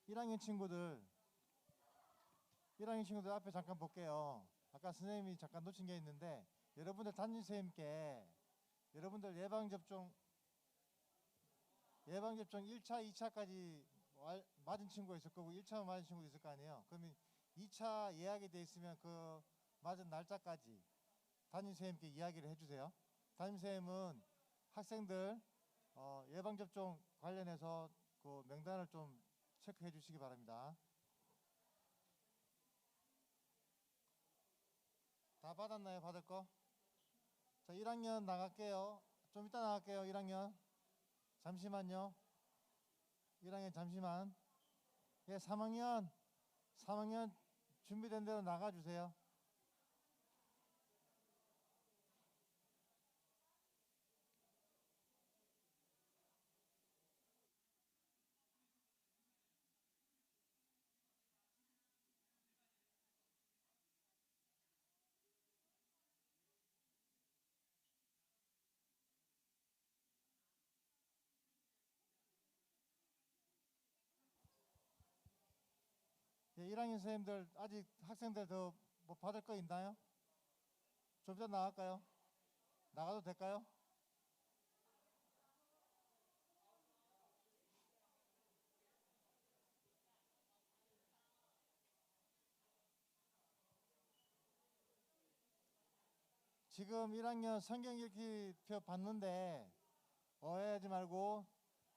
1학년 친구들 앞에 잠깐 볼게요. 아까 선생님이 잠깐 놓친 게 있는데, 여러분들 담임선생님께 여러분들 예방접종 1차, 2차까지 맞은 친구가 있을 거고 1차 맞은 친구도 있을 거 아니에요. 그러면 2차 예약이 돼 있으면 그 맞은 날짜까지 담임선생님께 이야기를 해주세요. 담임선생님은 학생들 예방접종 관련해서 그 명단을 좀 체크해 주시기 바랍니다. 다 받았나요? 받을 거? 자, 1학년 나갈게요. 좀 이따 나갈게요. 1학년 잠시만요. 1학년 잠시만. 예, 3학년 준비된 대로 나가주세요. 예, 1학년 선생님들 아직 학생들 더 뭐 받을 거 있나요? 좀 이따 나갈까요? 나가도 될까요? 지금 1학년 성경 읽기표 봤는데 오해하지 말고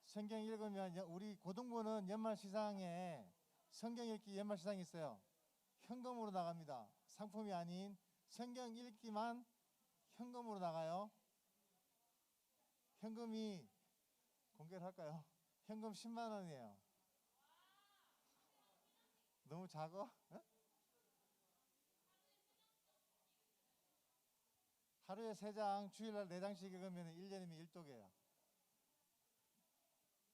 성경 읽으면 우리 고등부는 연말 시상에 성경 읽기 연말 시상이 있어요. 현금으로 나갑니다. 상품이 아닌 성경 읽기만 현금으로 나가요. 현금이 공개를 할까요? 현금 10만 원이에요. 너무 작아? 에? 하루에 3장, 주일날 4장씩 읽으면 1년이면 1독이에요.